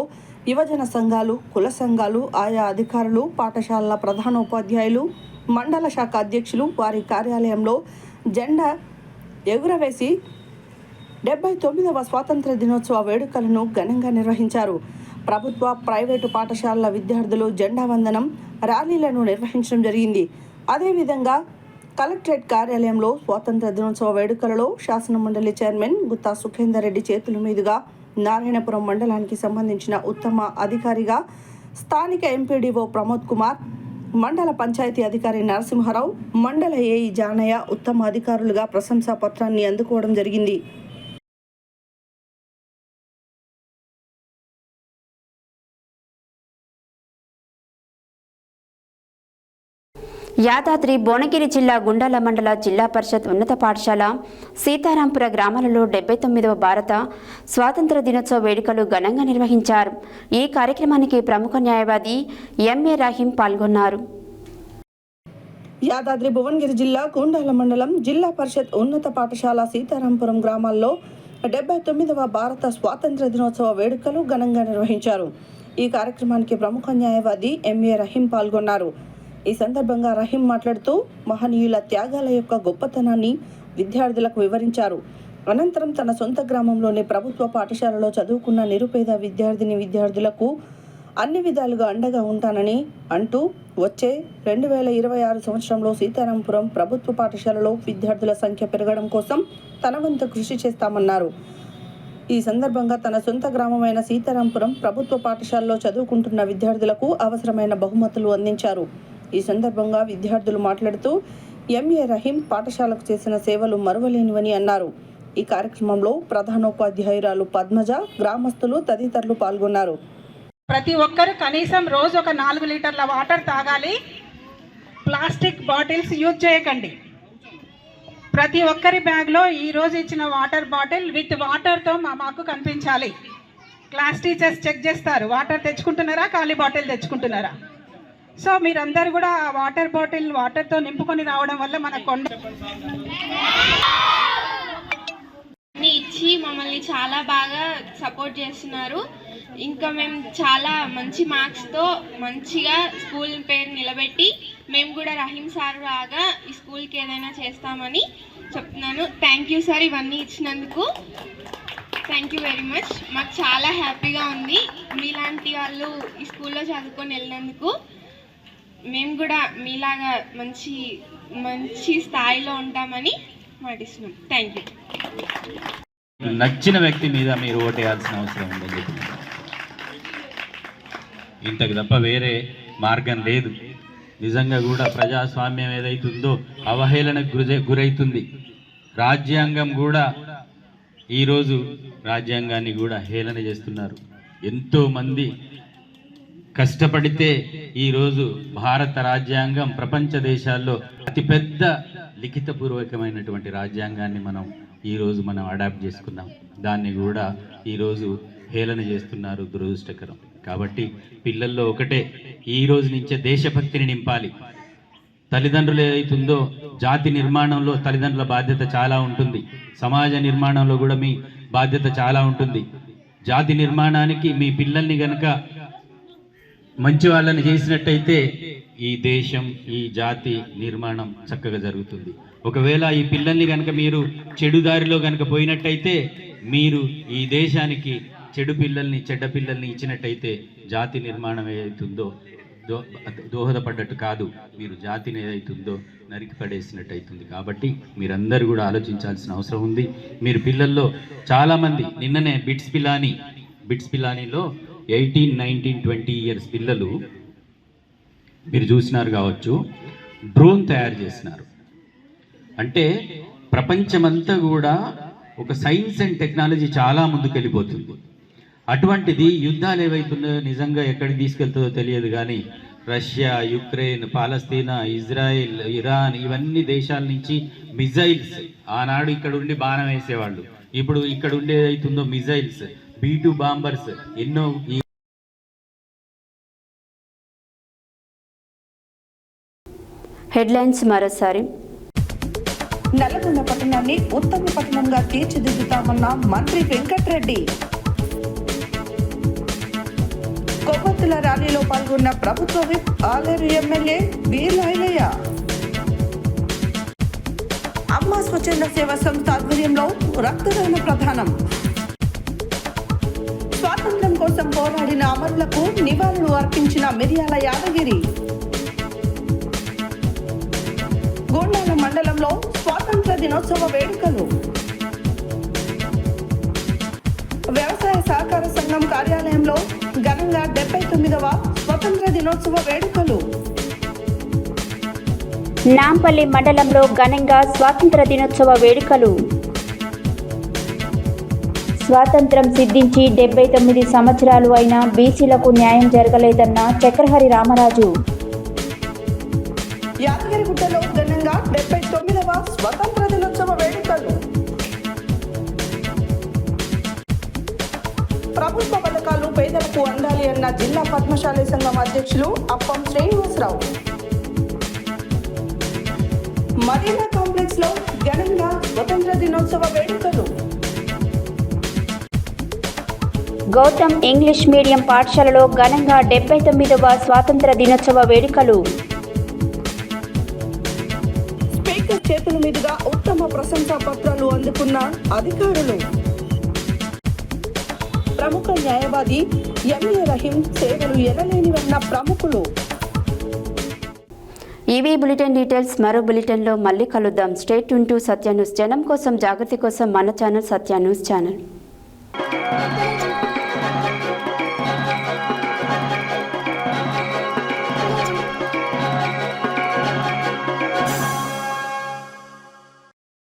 యువజన సంఘాలు, కుల సంఘాలు, ఆయా అధికారులు, పాఠశాలల ప్రధానోపాధ్యాయులు, మండల శాఖ అధ్యక్షులు వారి కార్యాలయంలో జెండా ఎగురవేసి 79వ స్వాతంత్ర దినోత్సవ వేడుకలను ఘనంగా నిర్వహించారు. ప్రభుత్వ, ప్రైవేటు పాఠశాలల విద్యార్థులు జెండా వందనం ర్యాలీలను నిర్వహించడం జరిగింది. అదేవిధంగా కలెక్టరేట్ కార్యాలయంలో స్వాతంత్ర దినోత్సవ వేడుకలలో శాసనమండలి చైర్మన్ గుత్తా సుఖేందర్ రెడ్డి చేతుల మీదుగా నారాయణపురం మండలానికి సంబంధించిన ఉత్తమ అధికారిగా స్థానిక ఎంపీడీఓ ప్రమోద్ కుమార్, మండల పంచాయతీ అధికారి నరసింహారావు, మండల ఏఈ జానయ్య ఉత్తమ అధికారులుగా ప్రశంసా పత్రాన్ని అందుకోవడం జరిగింది. యాదాద్రి భువనగిరి జిల్లా గుండాల మండల జిల్లా పరిషత్ ఉన్నత పాఠశాల సీతారాంపుర గ్రామాలలో 79వ భారత స్వాతంత్ర దినోత్సవ వేడుకలు ఘనంగా నిర్వహించారు. ఈ కార్యక్రమానికి ప్రముఖ న్యాయవాది ఎంఏ రహీం పాల్గొన్నారు. యాదాద్రి భువనగిరి జిల్లా గుండాల మండలం జిల్లా పరిషత్ ఉన్నత పాఠశాల సీతారాంపురం గ్రామాల్లో 79వ భారత స్వాతంత్ర దినోత్సవ వేడుకలు ఘనంగా నిర్వహించారు. ఈ కార్యక్రమానికి ప్రముఖ న్యాయవాది ఎంఏ రహీం పాల్గొన్నారు. ఈ సందర్భంగా రహీం మాట్లాడుతూ మహనీయుల త్యాగాల యొక్క గొప్పతనాన్ని విద్యార్థులకు వివరించారు. అనంతరం తన సొంత గ్రామంలోని ప్రభుత్వ పాఠశాలలో చదువుకున్న నిరుపేద విద్యార్థులకు అన్ని విధాలుగా అండగా ఉంటానని అంటూ వచ్చే 2026 సంవత్సరంలో సీతారాంపురం ప్రభుత్వ పాఠశాలలో విద్యార్థుల సంఖ్య పెరగడం కోసం తన వంతు కృషి చేస్తామన్నారు. ఈ సందర్భంగా తన సొంత గ్రామమైన సీతారాంపురం ప్రభుత్వ పాఠశాలలో చదువుకుంటున్న విద్యార్థులకు అవసరమైన బహుమతులు అందించారు. ఈ సందర్భంగా విద్యార్థులు మాట్లాడుతూ ఎంఏ రహీం పాఠశాలకు చేసిన సేవలు మరువలేనివని అన్నారు. ఈ కార్యక్రమంలో ప్రధానోపాధ్యాయురాలు పద్మజ, గ్రామస్తులు తదితరులు పాల్గొన్నారు. ప్రతి ఒక్కరు కనీసం రోజు ఒక 4 లీటర్ల వాటర్ తాగాలి. ప్లాస్టిక్ బాటిల్స్ యూజ్ చేయకండి. ప్రతి ఒక్కరి బ్యాగ్లో ఈరోజు ఇచ్చిన వాటర్ బాటిల్ విత్ వాటర్తో మాకు కనిపించాలి. క్లాస్ టీచర్స్ చెక్ చేస్తారు, వాటర్ తెచ్చుకుంటున్నారా, ఖాళీ బాటిల్ తెచ్చుకుంటున్నారా. సో మీరందరూ కూడా ఆ వాటర్ బాటిల్ వాటర్తో నింపుకొని రావడం వల్ల మన కొండ ఇచ్చి మమ్మల్ని చాలా బాగా సపోర్ట్ చేస్తున్నారు. ఇంకా మేము చాలా మంచి మార్క్స్తో మంచిగా స్కూల్ పేరు నిలబెట్టి మేము కూడా రహీం సార్ లాగా ఈ స్కూల్కి ఏదైనా చేస్తామని చెప్తున్నాను. థ్యాంక్ యూ సార్, ఇవన్నీ ఇచ్చినందుకు థ్యాంక్ యూ వెరీ మచ్. మాకు చాలా హ్యాపీగా ఉంది మీలాంటి వాళ్ళు ఈ స్కూల్లో చదువుకొని వెళ్ళినందుకు. మేము కూడా మీలాగా మంచి స్థాయిలో ఉంటామని మాటిస్తున్నాం. Thank you. నచ్చిన వ్యక్తి మీద మీరు ఓటేయాల్సిన అవసరం ఉందని ఇంతకు తప్ప వేరే మార్గం లేదు. నిజంగా కూడా ప్రజాస్వామ్యం ఏదైతుందో అవహేళనకు గురైతుంది. రాజ్యాంగం కూడా ఈరోజు రాజ్యాంగాన్ని కూడా హేళన చేస్తున్నారు. ఎంతోమంది కష్టపడితే ఈరోజు భారత రాజ్యాంగం ప్రపంచ దేశాల్లో అతిపెద్ద లిఖితపూర్వకమైనటువంటి రాజ్యాంగాన్ని మనం అడాప్ట్ చేసుకున్నాం. దాన్ని కూడా ఈరోజు హేళన చేస్తున్నారు. దురదృష్టకరం. కాబట్టి పిల్లల్లో ఒకటే, ఈ రోజు నుంచే దేశభక్తిని నింపాలి. తల్లిదండ్రులు ఏదైతుందో జాతి నిర్మాణంలో తల్లిదండ్రుల బాధ్యత చాలా ఉంటుంది. సమాజ నిర్మాణంలో కూడా మీ బాధ్యత చాలా ఉంటుంది. జాతి నిర్మాణానికి మీ పిల్లల్ని గనక మంచి వాళ్ళని చేసినట్టయితే ఈ దేశం, ఈ జాతి నిర్మాణం చక్కగా జరుగుతుంది. ఒకవేళ ఈ పిల్లల్ని కనుక మీరు చెడు దారిలో కనుక పోయినట్టయితే మీరు ఈ దేశానికి చెడు పిల్లల్ని ఇచ్చినట్టయితే జాతి నిర్మాణం ఏదైతుందో దోహదపడ్డట్టు కాదు, మీరు జాతిని ఏదైతుందో నరికి పడేసినట్టు అవుతుంది. కాబట్టి మీరందరూ కూడా ఆలోచించాల్సిన అవసరం ఉంది. మీరు పిల్లల్లో చాలామంది నిన్ననే బిట్స్ పిలానీలో 18, 19, 20 ఇయర్స్ పిల్లలు మీరు చూసినారు కావచ్చు, డ్రోన్ తయారు చేసినారు. అంటే ప్రపంచమంతా కూడా ఒక సైన్స్ అండ్ టెక్నాలజీ చాలా ముందుకెళ్ళిపోతుంది. అటువంటిది యుద్ధాలు ఏవైతున్నాయో నిజంగా ఎక్కడికి తీసుకెళ్తుందో తెలియదు, కానీ రష్యా, యుక్రెయిన్, పాలస్తీనా, ఇజ్రాయిల్, ఇరాన్ ఇవన్నీ దేశాల నుంచి మిజైల్స్, ఆనాడు ఇక్కడ ఉండి బాణం వేసేవాళ్ళు, ఇప్పుడు ఇక్కడ ఉండే ఏదైతుందో మిజైల్స్, B-2 బాంబర్స్ ఎన్నో. హెడ్లైన్స్ మరోసారి. నల్లగొండ పట్టణాన్ని ఉత్తమ పట్టణంగా తీర్చిదిద్దుతామన్న మంత్రి వెంకట్రెడ్డి. కొవ్వొత్తుల ర్యాలీలో పాల్గొన్న ప్రభుత్వ విప్ ఆలేరు ఎమ్మెల్యే వీర్లాయలయ్య. అమ్మ స్వచ్ఛంద సేవా సంస్థ ఆధ్వర్యంలో రక్తదాన ప్రదానం. స్వాతంత్ర్యం కోసం పోరాడిన అమరులకు నివాళులు అర్పించిన మిర్యాల యాదగిరి. గోండాల మండలంలో స్వాతంత్ర దినోత్సవ వేడుకలు. వ్యవసాయ సహకార సంఘం కార్యాలయంలో ఘనంగా 79వ స్వతంత్ర దినోత్సవ వేడుకలు. నాంపల్లి మండలంలో ఘనంగా స్వాతంత్ర దినోత్సవ వేడుకలు. స్వాతంత్రం సిద్ధించి 79 సంవత్సరాలు అయినా బీసీలకు న్యాయం జరగలేదన్న చక్రహరి రామరాజు. యాదగిరిగుట్టలో ఘనంగా 79వ స్వతంత్ర దినోత్సవ వేడుకలు. ప్రభుత్వ పథకాలు పేదలకు అందాలి అన్న జిల్లా పద్మశాలి సంఘం అధ్యక్షులు అప్పం శ్రీనివాసరావు. మరీనా కాంప్లెక్స్ లో ఘనంగా స్వతంత్ర దినోత్సవ వేడుకలు. గౌతమ్ ఇంగ్లీష్ మీడియం పాఠశాలలో ఘనంగా 79వ స్వాతంత్ర దినోత్సవ వేడుకలు. స్పీకర్ చేతుల మీదుగా ఉత్తమ ప్రశంసా పత్రాలు అందుకున్న అధికారులు. ప్రముఖ న్యాయవాది ఎంఏ రహీం సేవలు ఎనలేనివన్న ప్రముఖులు. ఈవీ బులెటిన్ డీటెయిల్స్ మరో బులెటిన్లో మళ్ళీ కలుద్దాం. State tune to Satya news. జనం కోసం, జాగృతి కోసం మన ఛానల్ సత్య న్యూస్ ఛానల్.